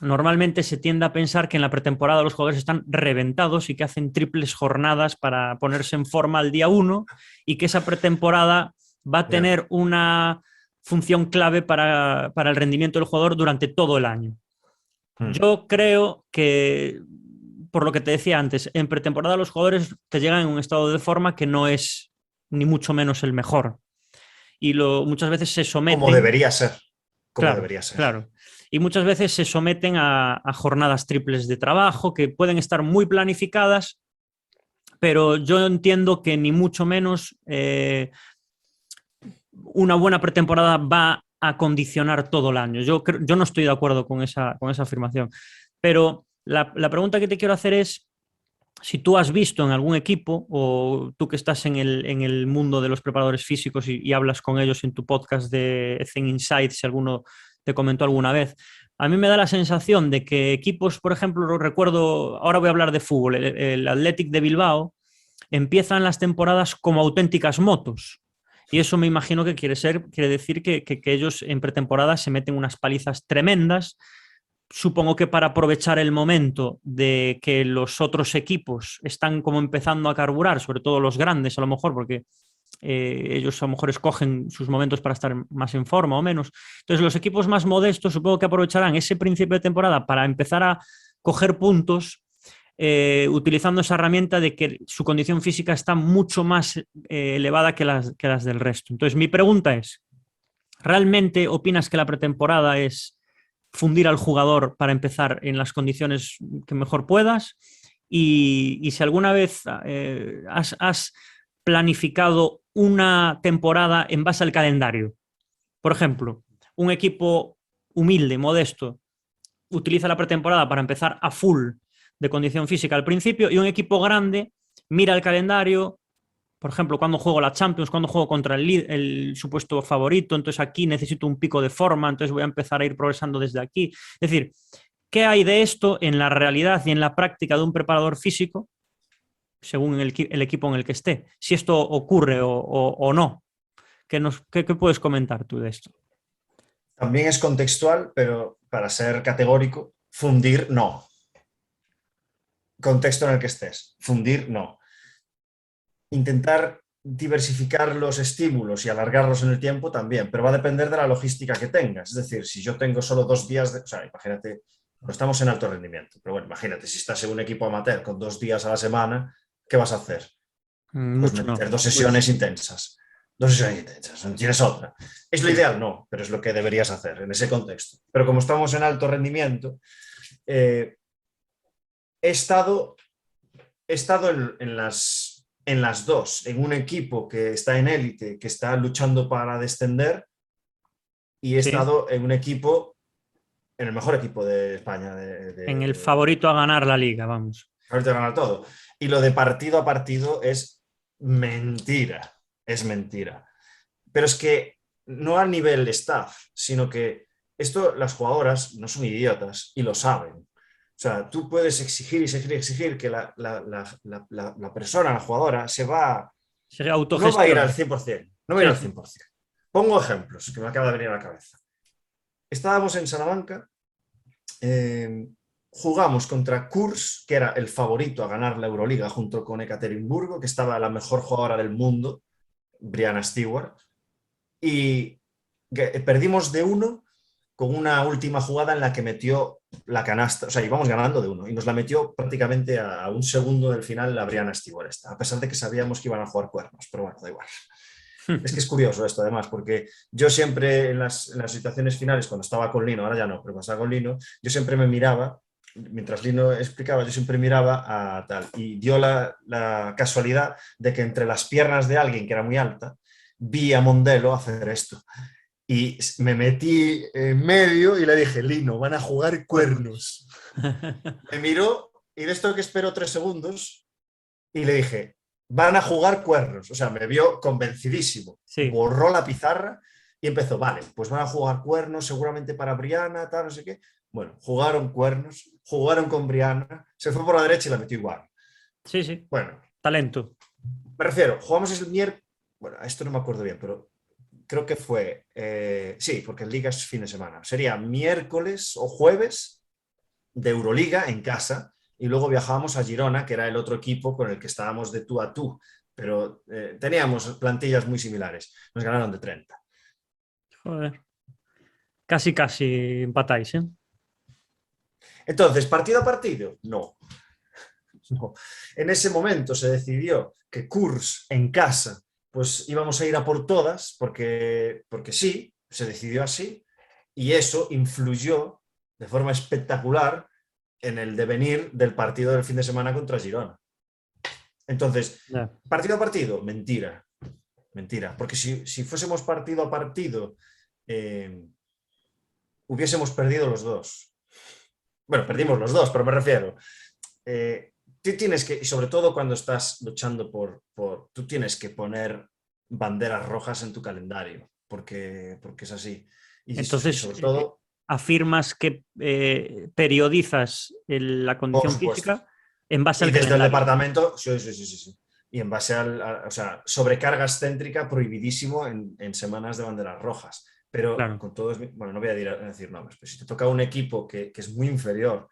Normalmente se tiende a pensar que en la pretemporada los jugadores están reventados y que hacen triples jornadas para ponerse en forma al día uno y que esa pretemporada va a Yeah. tener una función clave para el rendimiento del jugador durante todo el año. Mm. Yo creo que, por lo que te decía antes, en pretemporada los jugadores te llegan en un estado de forma que no es ni mucho menos el mejor. Y muchas veces se Como someten, debería ser, como claro, debería ser. claro, y muchas veces se someten a jornadas triples de trabajo que pueden estar muy planificadas, pero yo entiendo que ni mucho menos una buena pretemporada va a condicionar todo el año. Yo no estoy de acuerdo con esa afirmación. Pero la pregunta que te quiero hacer es si tú has visto en algún equipo o tú que estás en el mundo de los preparadores físicos y hablas con ellos en tu podcast de Zen Insight, si alguno te comentó alguna vez. A mí me da la sensación de que equipos, por ejemplo, recuerdo, ahora voy a hablar de fútbol, el Athletic de Bilbao empiezan las temporadas como auténticas motos. Y eso me imagino que quiere decir que ellos en pretemporada se meten unas palizas tremendas. Supongo que para aprovechar el momento de que los otros equipos están como empezando a carburar, sobre todo los grandes a lo mejor, porque ellos a lo mejor escogen sus momentos para estar más en forma o menos. Entonces los equipos más modestos supongo que aprovecharán ese principio de temporada para empezar a coger puntos utilizando esa herramienta de que su condición física está mucho más elevada que las del resto. Entonces mi pregunta es, ¿realmente opinas que la pretemporada es fundir al jugador para empezar en las condiciones que mejor puedas? Y si alguna vez has planificado una temporada en base al calendario. Por ejemplo, un equipo humilde, modesto, utiliza la pretemporada para empezar a full de condición física al principio y un equipo grande mira el calendario, por ejemplo, cuando juego la Champions, cuando juego contra el supuesto favorito, entonces aquí necesito un pico de forma, entonces voy a empezar a ir progresando desde aquí. Es decir, ¿qué hay de esto en la realidad y en la práctica de un preparador físico, según el equipo en el que esté? Si esto ocurre o no. ¿Qué puedes comentar tú de esto? También es contextual, pero para ser categórico, fundir no. Contexto en el que estés. Fundir no. Intentar diversificar los estímulos y alargarlos en el tiempo también, pero va a depender de la logística que tengas. Es decir, si yo tengo solo 2 días, o sea, imagínate, no estamos en alto rendimiento, pero bueno, imagínate, si estás en un equipo amateur con 2 días a la semana, ¿qué vas a hacer? Pues Mucho no. meter dos Mucho. sesiones intensas. 2 sesiones intensas, no tienes otra. ¿Es lo ideal? No, pero es lo que deberías hacer en ese contexto. Pero como estamos en alto rendimiento, he estado en las dos, en un equipo que está en élite, que está luchando para descender, y he Sí. estado en un equipo, en el mejor equipo de España, En el favorito a ganar la liga, vamos. ahorita ganar todo. Y lo de partido a partido mentira, es mentira. Pero es que no a nivel staff, sino que esto las jugadoras no son idiotas y lo saben. O sea, tú puedes exigir y exigir y exigir que la persona, la jugadora, Se no va a ir al autogestiona. 100%, no va a ir Sí, al sí. 100%. Pongo ejemplos que me acaba de venir a la cabeza. Estábamos en Salamanca, eh, jugamos contra Kurs, que era el favorito a ganar la Euroliga junto con Ekaterimburgo, que estaba la mejor jugadora del mundo, Brianna Stewart, y perdimos de 1 con una última jugada en la que metió la canasta, o sea, íbamos ganando de 1 y nos la metió prácticamente a un segundo del final la Brianna Stewart esta, a pesar de que sabíamos que iban a jugar cuernos, pero bueno, da igual. Es que es curioso esto además, porque yo siempre en las situaciones finales, cuando estaba con Lino, ahora ya no, pero cuando estaba con Lino, yo siempre me miraba, mientras Lino explicaba, yo siempre miraba a tal, y dio la casualidad de que entre las piernas de alguien que era muy alta, vi a Mondelo hacer esto. Y me metí en medio y le dije, Lino, van a jugar cuernos. Me miró y de esto que espero 3 segundos y le dije, van a jugar cuernos. O sea, me vio convencidísimo. Sí, Borró la pizarra y empezó, vale, pues van a jugar cuernos seguramente para Brianna, tal, no sé qué. Bueno, jugaron cuernos, jugaron con Brianna, se fue por la derecha y la metió igual. sí, sí. Bueno, Talento. me refiero, jugamos el miércoles, bueno, esto no me acuerdo bien, pero creo que fue, sí, porque en Liga es fin de semana. Sería miércoles o jueves de Euroliga en casa y luego viajábamos a Girona, que era el otro equipo con el que estábamos de tú a tú, pero teníamos plantillas muy similares. Nos ganaron de 30. Joder. Casi, casi empatáis, ¿eh? Entonces, partido a partido, no. No. En ese momento se decidió que Kurs en casa, pues íbamos a ir a por todas, porque sí, se decidió así, y eso influyó de forma espectacular en el devenir del partido del fin de semana contra Girona. Entonces, Ya. partido a partido, mentira, mentira, porque si fuésemos partido a partido, hubiésemos perdido los dos. Bueno, perdimos los dos, pero me refiero, tú tienes que, y sobre todo cuando estás luchando tú tienes que poner banderas rojas en tu calendario, porque es así. Y Entonces, sobre todo, afirmas que periodizas la por condición supuesto. física en base Y al desde el calendario. departamento, sí, sí, sí, sí, sí. Y en base o sea, sobrecarga excéntrica prohibidísimo en semanas de banderas rojas. Pero Claro. con todo, bueno, no voy a decir nombres, pero si te toca un equipo que es muy inferior,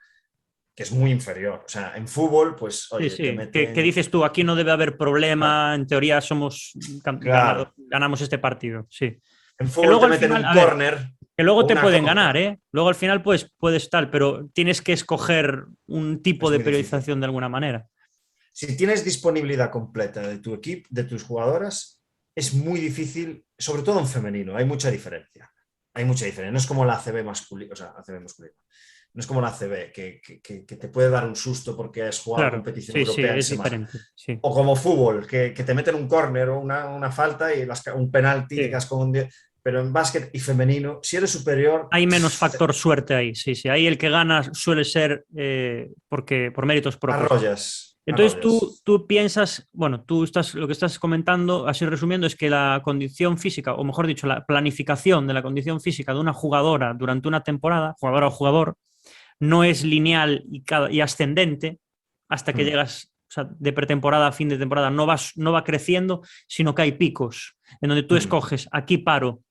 que es muy inferior. O sea, en fútbol, pues, Sí, oye, te sí. ¿Qué meten. dices tú? Aquí no debe haber problema. En teoría somos Claro, ganamos este partido. Sí. en Que fútbol luego te al meten final, un a ver, córner que o luego te una pueden ganar, contra. ¿eh? Luego al final puedes tal, pero tienes que escoger un tipo Es de muy difícil. periodización de alguna manera. Si tienes disponibilidad completa de tu equipo, de tus jugadoras, es muy difícil, sobre todo en femenino, hay mucha diferencia. Hay mucha diferencia. No es como la ACB masculina, o sea, ACB masculina. No es como la ACB, que te puede dar un susto porque has jugado Claro, competición sí, sí, europea en es semana. diferente. Sí, O como fútbol, que te meten un córner o una falta y un penalti y te sí. quedas con un 10. Pero en básquet y femenino, si eres superior, Hay menos factor suerte ahí, sí, sí. Ahí el que gana suele ser por méritos propios. arrollas, Entonces arrollas. tú piensas, bueno, lo que estás comentando, así resumiendo, es que la condición física, o mejor dicho, la planificación de la condición física de una jugadora durante una temporada, jugadora o jugador, no es lineal y ascendente hasta que Hmm. llegas, o sea, de pretemporada a fin de temporada, no va creciendo, sino que hay picos en donde tú Hmm. escoges, aquí paro,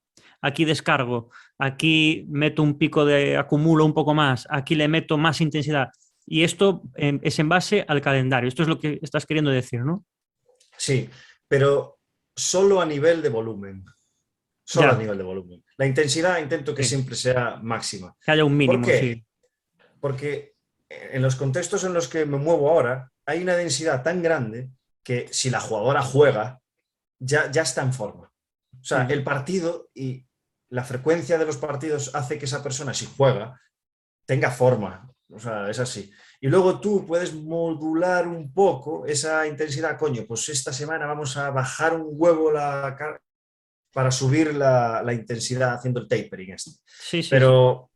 aquí descargo, aquí meto un pico de acumulo un poco más, aquí le meto más intensidad. Y esto es en base al calendario. Esto es lo que estás queriendo decir, ¿no? Sí, pero solo a nivel de volumen. Solo a Ya, nivel de volumen. La intensidad intento que sí. siempre sea máxima. Que haya un ¿Por mínimo, qué? sí. Porque en los contextos en los que me muevo ahora, hay una densidad tan grande que si la jugadora juega, ya está en forma. O sea, Mm. el partido y la frecuencia de los partidos hace que esa persona, si juega, tenga forma. O sea, es así. Y luego tú puedes modular un poco esa intensidad. Coño, pues esta semana vamos a bajar un huevo para subir la intensidad haciendo el tapering este. Sí, sí, sí, Pero,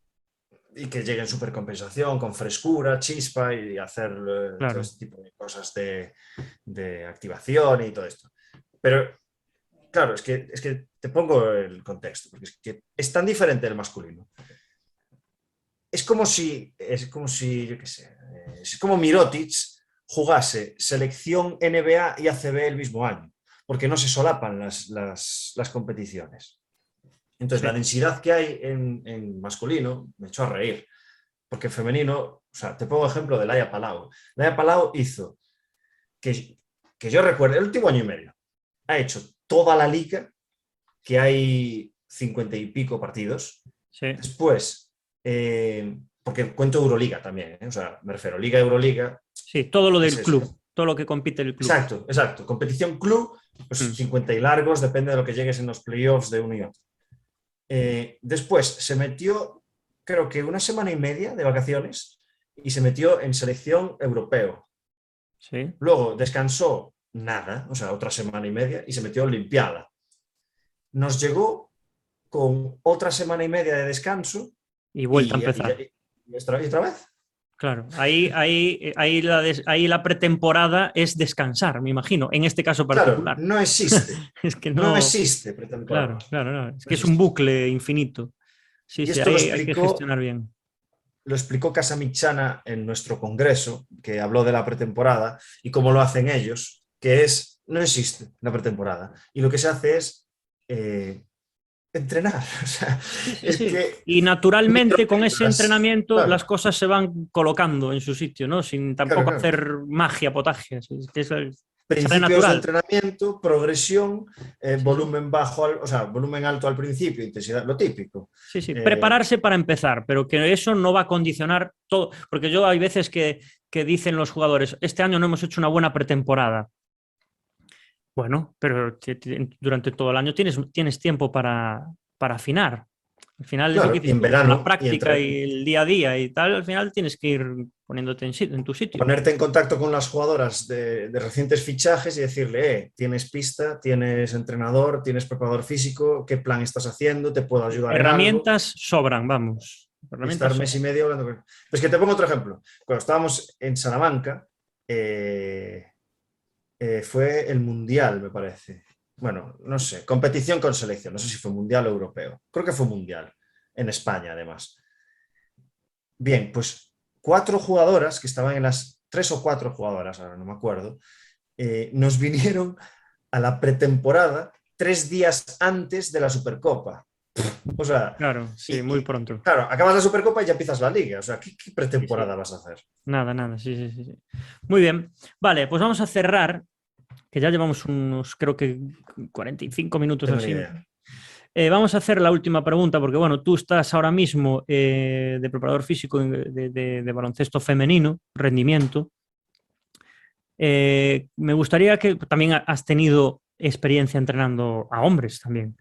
y que llegue en supercompensación, con frescura, chispa y hacer todo claro. este tipo de cosas de activación y todo esto. Pero, claro, es que te pongo el contexto, porque es que es tan diferente el masculino. Yo qué sé, es como Mirotic jugase selección NBA y ACB el mismo año, porque no se solapan las competiciones. Entonces, la Sí, densidad que hay en masculino me echó a reír, porque en femenino, o sea, te pongo ejemplo de Laia Palau. Laia Palau hizo, que yo recuerdo, el último año y medio, ha hecho toda la liga, que hay 50 y pico partidos. sí. Después, porque cuento Euroliga también, o sea, me refiero, Liga Euroliga, Sí, todo lo es del eso. club, todo lo que compite el club. Exacto, exacto. Competición club, pues Mm. 50 y largos, depende de lo que llegues en los playoffs de uno y otro. Después se metió, creo que una semana y media de vacaciones y se metió en selección europeo. Sí. Luego descansó nada, o sea, otra semana y media y se metió en Olimpiada. Nos llegó con otra semana y media de descanso Y vuelta a y empezar. otra vez. Claro, ahí la pretemporada es descansar, me imagino, en este caso Claro, particular. no existe. Es que No no, existe pretemporada. claro, claro, no. Es No que es un existe. bucle infinito. Sí, Y sí, esto ahí hay que gestionar bien. lo explicó Casamichana en nuestro congreso, que habló de la pretemporada y cómo lo hacen ellos, que es, no existe la pretemporada. Y lo que se hace es eh, entrenar. O sea, Sí, sí, es sí. que Y naturalmente con ese micropíldoras, entrenamiento las claro, cosas se van colocando en su sitio, ¿no? Sin claro, tampoco claro. hacer magia, potaje. Es que sale Principios de natural. entrenamiento, progresión, Sí, sí. volumen bajo, o sea, volumen alto al principio, intensidad, lo típico. Sí, sí, Eh, prepararse para empezar, pero que eso no va a condicionar todo, porque yo hay veces que dicen los jugadores, este año no hemos hecho una buena pretemporada. Bueno, pero durante todo el año tienes tiempo para afinar. Al final es lo que claro, y dices en tú, con la verano, y práctica entre, y el día a día y tal, al final tienes que ir poniéndote en tu sitio. ponerte en contacto con las jugadoras de recientes fichajes y decirle, tienes pista, tienes entrenador, tienes preparador físico, ¿qué plan estás haciendo? ¿Te puedo ayudar en algo? Herramientas sobran, vamos. Y Herramientas estar mes y sobran. medio hablando con... Es que te pongo otro ejemplo. Cuando estábamos en Salamanca, eh, fue el Mundial, me parece. Bueno, no sé, competición con selección, no sé si fue Mundial o Europeo. Creo que fue Mundial, en España además. Bien, pues 4 jugadoras que estaban en las, 3 o 4 jugadoras, ahora no me acuerdo, nos vinieron a la pretemporada 3 días antes de la Supercopa. O sea, Claro, sí, muy pronto. claro, acabas la Supercopa y ya empiezas la liga. O sea, ¿qué Sí, sí. pretemporada vas a hacer? Nada, nada, sí, sí, sí, sí. Muy bien. Vale, pues vamos a cerrar, que ya llevamos unos, creo que 45 minutos Tengo ni así. idea. Vamos a hacer la última pregunta, porque bueno, tú estás ahora mismo de preparador físico de baloncesto femenino, rendimiento. Me gustaría que también has tenido experiencia entrenando a hombres también,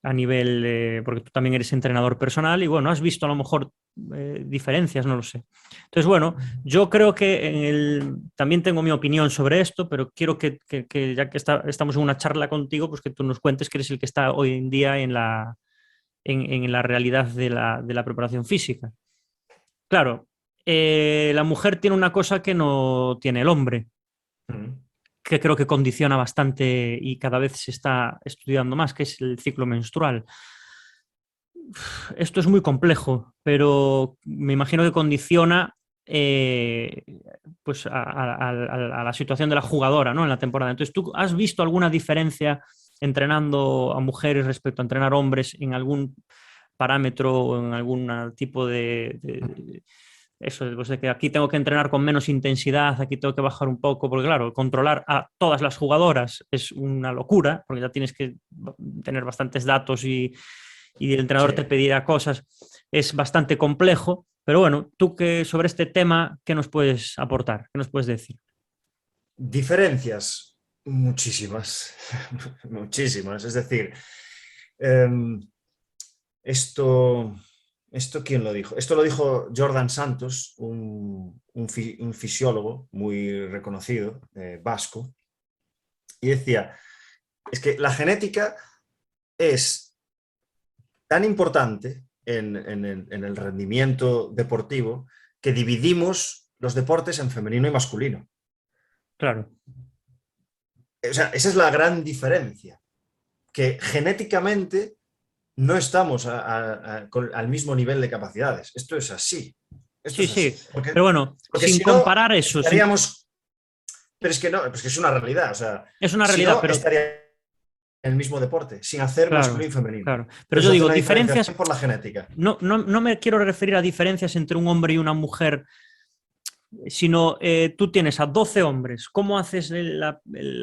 a nivel, porque tú también eres entrenador personal y bueno, has visto a lo mejor diferencias, no lo sé. Entonces, bueno, yo creo que también tengo mi opinión sobre esto, pero quiero que ya que estamos en una charla contigo, pues que tú nos cuentes que eres el que está hoy en día en la realidad de la preparación física. Claro, la mujer tiene una cosa que no tiene el hombre, Mm. que creo que condiciona bastante y cada vez se está estudiando más, que es el ciclo menstrual. Esto es muy complejo, pero me imagino que condiciona eh, pues a la situación de la jugadora, ¿no? En la temporada. Entonces, ¿tú has visto alguna diferencia entrenando a mujeres respecto a entrenar hombres en algún parámetro o en algún tipo de eso, pues de que aquí tengo que entrenar con menos intensidad, aquí tengo que bajar un poco, porque claro, controlar a todas las jugadoras es una locura, porque ya tienes que tener bastantes datos y el entrenador te Sí. pedirá cosas, es bastante complejo, pero bueno, tú que sobre este tema, ¿qué nos puedes aportar? ¿Qué nos puedes decir? Diferencias, muchísimas, muchísimas. Es decir, em, esto, ¿esto quién lo dijo? Esto lo dijo Jordan Santos, un fisiólogo muy reconocido, vasco, y decía, es que la genética es tan importante en el rendimiento deportivo que dividimos los deportes en femenino y masculino. Claro. O sea, esa es la gran diferencia, que genéticamente no estamos al mismo nivel de capacidades. Esto es así. Esto Sí, es así. sí, Porque, pero bueno, porque sin si no, comparar eso, estaríamos... Pero es que no, es que es una realidad. O sea, es una si realidad, no, pero estaría en el mismo deporte, sin hacer claro, masculino y femenino. claro. Pero Pero yo se hace digo, una diferencias, diferenciación por la genética. no me quiero referir a diferencias entre un hombre y una mujer, sino tú tienes a 12 hombres, ¿cómo haces la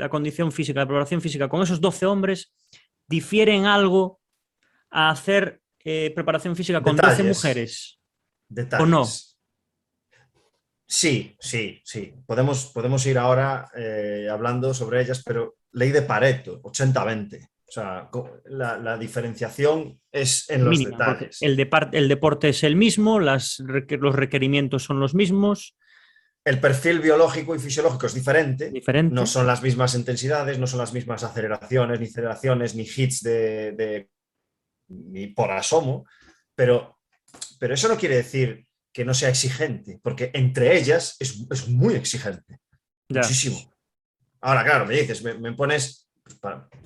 condición física, la preparación física con esos 12 hombres? ¿Difiere en algo a hacer preparación física con 12 Detalles, mujeres o no? detalles. Sí, sí, sí. Podemos ir ahora hablando sobre ellas, pero ley de Pareto, 80-20. O sea, la diferenciación es en los Mínima, porque detalles. el deporte es el mismo, los requerimientos son los mismos, El perfil biológico y fisiológico es diferente, no diferente. son las mismas intensidades, no son las mismas aceleraciones, ni hits ni por asomo, pero eso no quiere decir que no sea exigente, porque entre ellas es muy exigente, Ya. muchísimo. Ahora, claro, me dices, me pones, pues,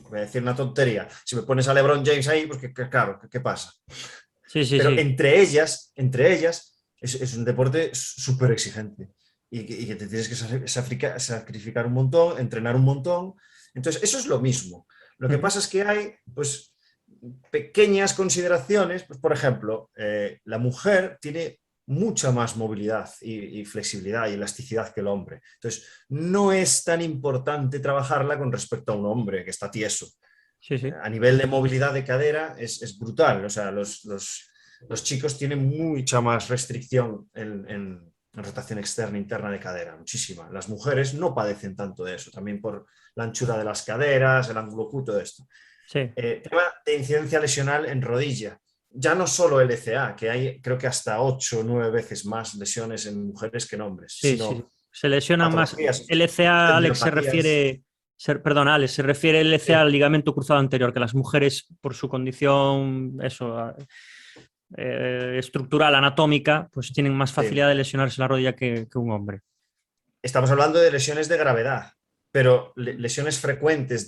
voy a decir una tontería, si me pones a LeBron James ahí, pues claro, ¿qué pasa? Sí, sí, Pero sí. entre ellas es un deporte súper exigente y que te tienes que sacrificar un montón, entrenar un montón. Entonces, eso es lo mismo. Lo que Ujú. pasa es que hay, pues, pequeñas consideraciones, pues, por ejemplo, la mujer tiene mucha más movilidad y flexibilidad y elasticidad que el hombre. Entonces, no es tan importante trabajarla con respecto a un hombre que está tieso. Sí, sí. A nivel de movilidad de cadera es brutal. O sea, los chicos tienen mucha más restricción en rotación externa e interna de cadera, muchísima. Las mujeres no padecen tanto de eso, también por la anchura de las caderas, el ángulo Q, todo esto. Sí, Tema de incidencia lesional en rodilla. Ya no solo LCA, que hay creo que hasta 8 o 9 veces más lesiones en mujeres que en hombres, sí, sí. sino Se lesionan más. patologías, LCA, Alex, se tendinopatías. refiere. Perdón, Alex, se refiere LCA Sí, al ligamento cruzado anterior, que las mujeres, por su condición, eso, estructural, anatómica, pues tienen más sí. facilidad de lesionarse la rodilla que un hombre. Estamos hablando de lesiones de gravedad, pero lesiones frecuentes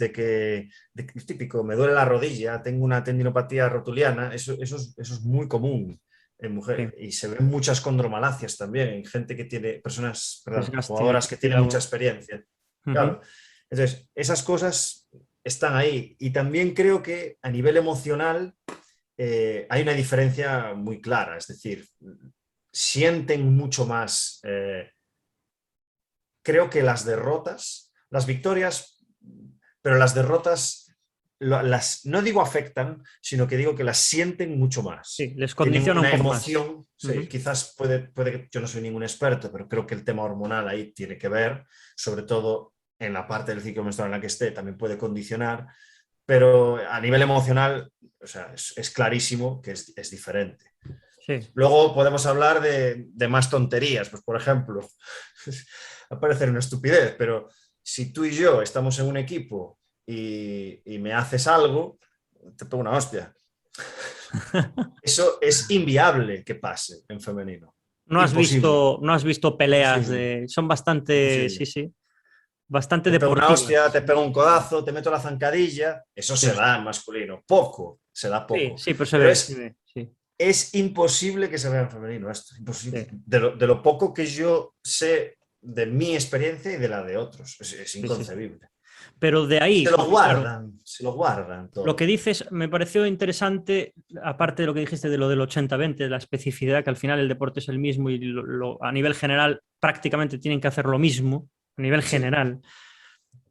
típico, me duele la rodilla, tengo una tendinopatía rotuliana, eso es muy común en Sí, mujeres y se ven muchas condromalacias también en gente que tiene, personas, perdón, desgaste del jugadoras que tienen mucha cartílago. experiencia. Ujú. Claro, entonces esas cosas están ahí y también creo que a nivel emocional hay una diferencia muy clara, es decir, sienten mucho más creo que las derrotas, las victorias, pero las derrotas, no digo afectan, sino que digo que las sienten mucho Sí, más. les Tienen condiciona un una poco más. emoción, sí, Ujú. quizás puede que yo no soy ningún experto, pero creo que el tema hormonal ahí tiene que ver, sobre todo en la parte del ciclo menstrual en la que esté, también puede condicionar, pero a nivel emocional, o sea, es clarísimo que es diferente. Sí. Luego podemos hablar de más tonterías, pues por ejemplo, va a parecer una estupidez, pero si tú y yo estamos en un equipo y me haces algo, te pego una hostia. Eso es inviable que pase en femenino. Imposible, No has visto peleas imposible, de. Son bastante, sí, imposible. sí, bastante Te pego una hostia, deportivas. te pego un codazo, te meto la zancadilla, eso Sí, se da en masculino, poco, se da sí, poco, sí, pero pero se ve, sí, es imposible que se vea en femenino esto, imposible. sí, De lo poco que yo sé de mi experiencia y de la de otros, es sí, sí, sí. inconcebible. Pero de ahí, porque claro, Se lo guardan lo que todo. dices me pareció interesante, aparte de lo que dijiste de lo del 80-20, la especificidad, que al final el deporte es el mismo y a nivel general prácticamente tienen que hacer lo mismo, a nivel Sí. general.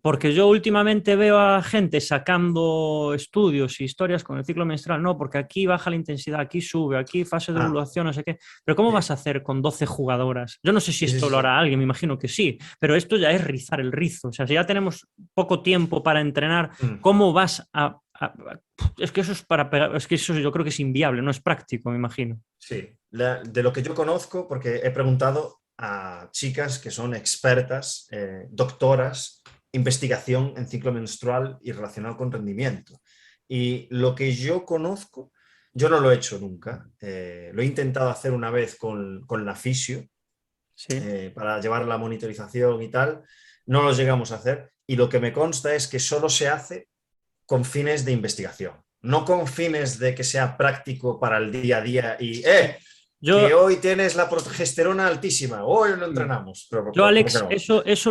Porque yo últimamente veo a gente sacando estudios y historias con el ciclo menstrual, no, porque aquí baja la intensidad, aquí sube, aquí fase de Ah, ovulación, no sé qué. Pero ¿cómo vas sí. a hacer con 12 jugadoras? Yo no sé si Sí, sí, esto sí, lo sí. hará alguien, me imagino que sí, pero esto ya es rizar el rizo. O sea, si ya tenemos poco tiempo para entrenar, Mm, ¿cómo vas es que eso es para pegar, es que eso yo creo que es inviable, no es práctico, me imagino. sí. De lo que yo conozco, porque he preguntado a chicas que son expertas, doctoras, investigación en ciclo menstrual y relacionado con rendimiento. Y lo que yo conozco, yo no lo he hecho nunca. Lo he intentado hacer una vez con la fisio, Sí. para llevar la monitorización y tal. No lo llegamos a hacer. Y lo que me consta es que solo se hace con fines de investigación, no con fines de que sea práctico para el día a día y que Yo, hoy tienes la progesterona altísima, hoy no entrenamos. Pero, Yo, ¿cómo que Alex, no? eso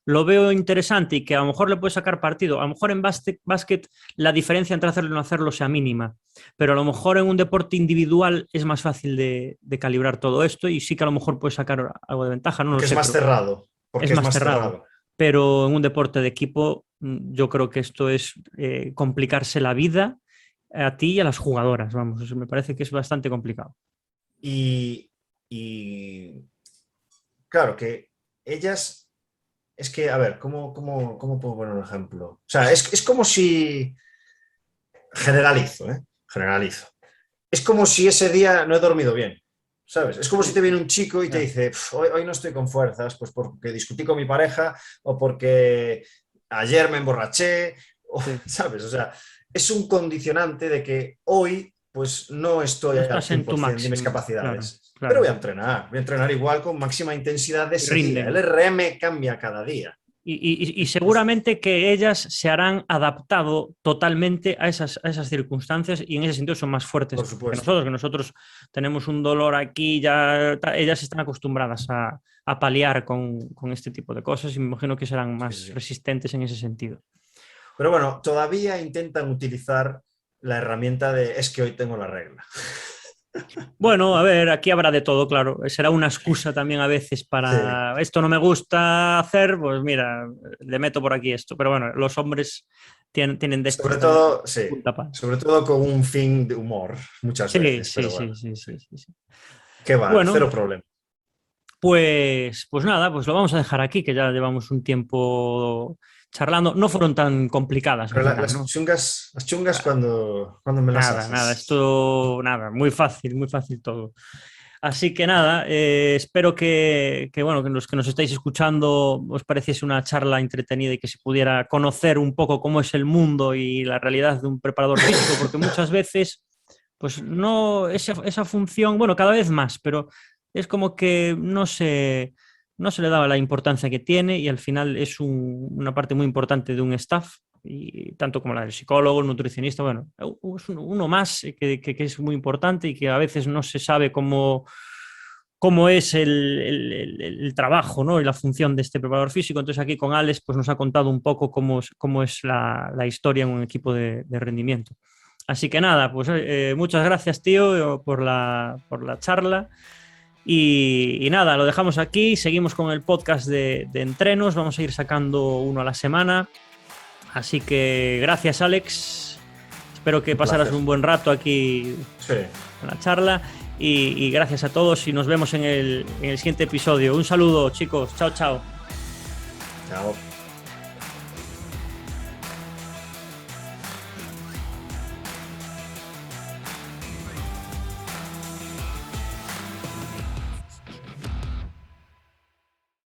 lo veo interesante y que a lo mejor le puedes sacar partido. A lo mejor en básquet la diferencia entre hacerlo y no hacerlo sea mínima, pero a lo mejor en un deporte individual es más fácil de calibrar todo esto y sí que a lo mejor puedes sacar algo de ventaja, no lo Porque es sé, más pero cerrado, es porque es más más cerrado. cerrado. Pero en un deporte de equipo yo creo que esto es complicarse la vida a ti y a las jugadoras, vamos, eso me parece que es bastante complicado. Y, y claro que ellas, es que, a ver, ¿cómo puedo poner un ejemplo? O sea, es como si, generalizo, ¿eh? Generalizo. Es como si ese día no he dormido bien, ¿sabes? Es como si Sí, te viene un chico y te ya. dice, hoy no estoy con fuerzas, pues porque discutí con mi pareja o porque ayer me emborraché, Sí, ¿sabes? O sea, es un condicionante de que hoy pues no estoy No al estás en tu 100% de mis máximo, capacidades. claro. Pero voy a entrenar igual con máxima intensidad ese día. Rinden. El RM cambia cada día. Y seguramente que ellas se harán adaptado totalmente a esas circunstancias y en ese sentido son más fuertes Por supuesto. que nosotros tenemos un dolor aquí, ya ellas están acostumbradas a paliar con este tipo de cosas y me imagino que serán Sí, más sí, sí. resistentes en ese sentido. Pero bueno, todavía intentan utilizar la herramienta de es que hoy tengo la regla. Bueno, a ver, aquí habrá de todo, claro. Será una excusa también a veces Sí. para esto no me gusta hacer, pues mira, le meto por aquí esto. Pero bueno, los hombres tienen de estas Sobre también todo, sí. punta pala. Sobre todo con un fin de humor, muchas Sí, veces. sí, Pero sí, bueno, sí, sí. sí, sí, sí. ¿Qué va? Bueno, Cero problema. pues nada, pues lo vamos a dejar aquí, que ya llevamos un tiempo charlando. No fueron tan complicadas al Pero final, ¿no? las chungas cuando me las Nada, haces. esto, nada, muy fácil todo. Así que nada, espero bueno, que los que nos estáis escuchando os pareciese una charla entretenida y que se pudiera conocer un poco cómo es el mundo y la realidad de un preparador físico, porque muchas veces, pues no, esa función, bueno, cada vez más, pero es como que no se le daba la importancia que tiene y al final es una parte muy importante de un staff y tanto como la del psicólogo, el nutricionista, bueno, es uno más que es muy importante y que a veces no se sabe cómo es el trabajo, ¿no? Y la función de este preparador físico. Entonces aquí con Alex pues, nos ha contado un poco cómo es la historia en un equipo de rendimiento. Así que nada, pues muchas gracias, tío, por la charla. Y nada, lo dejamos aquí, seguimos con el podcast de entrenos, vamos a ir sacando uno a la semana. Así que gracias, Alex. Espero que pasaras un buen rato aquí Sí. en la charla. Y gracias a todos y nos vemos en el siguiente episodio. Un saludo, chicos. Chao, chao. Chao.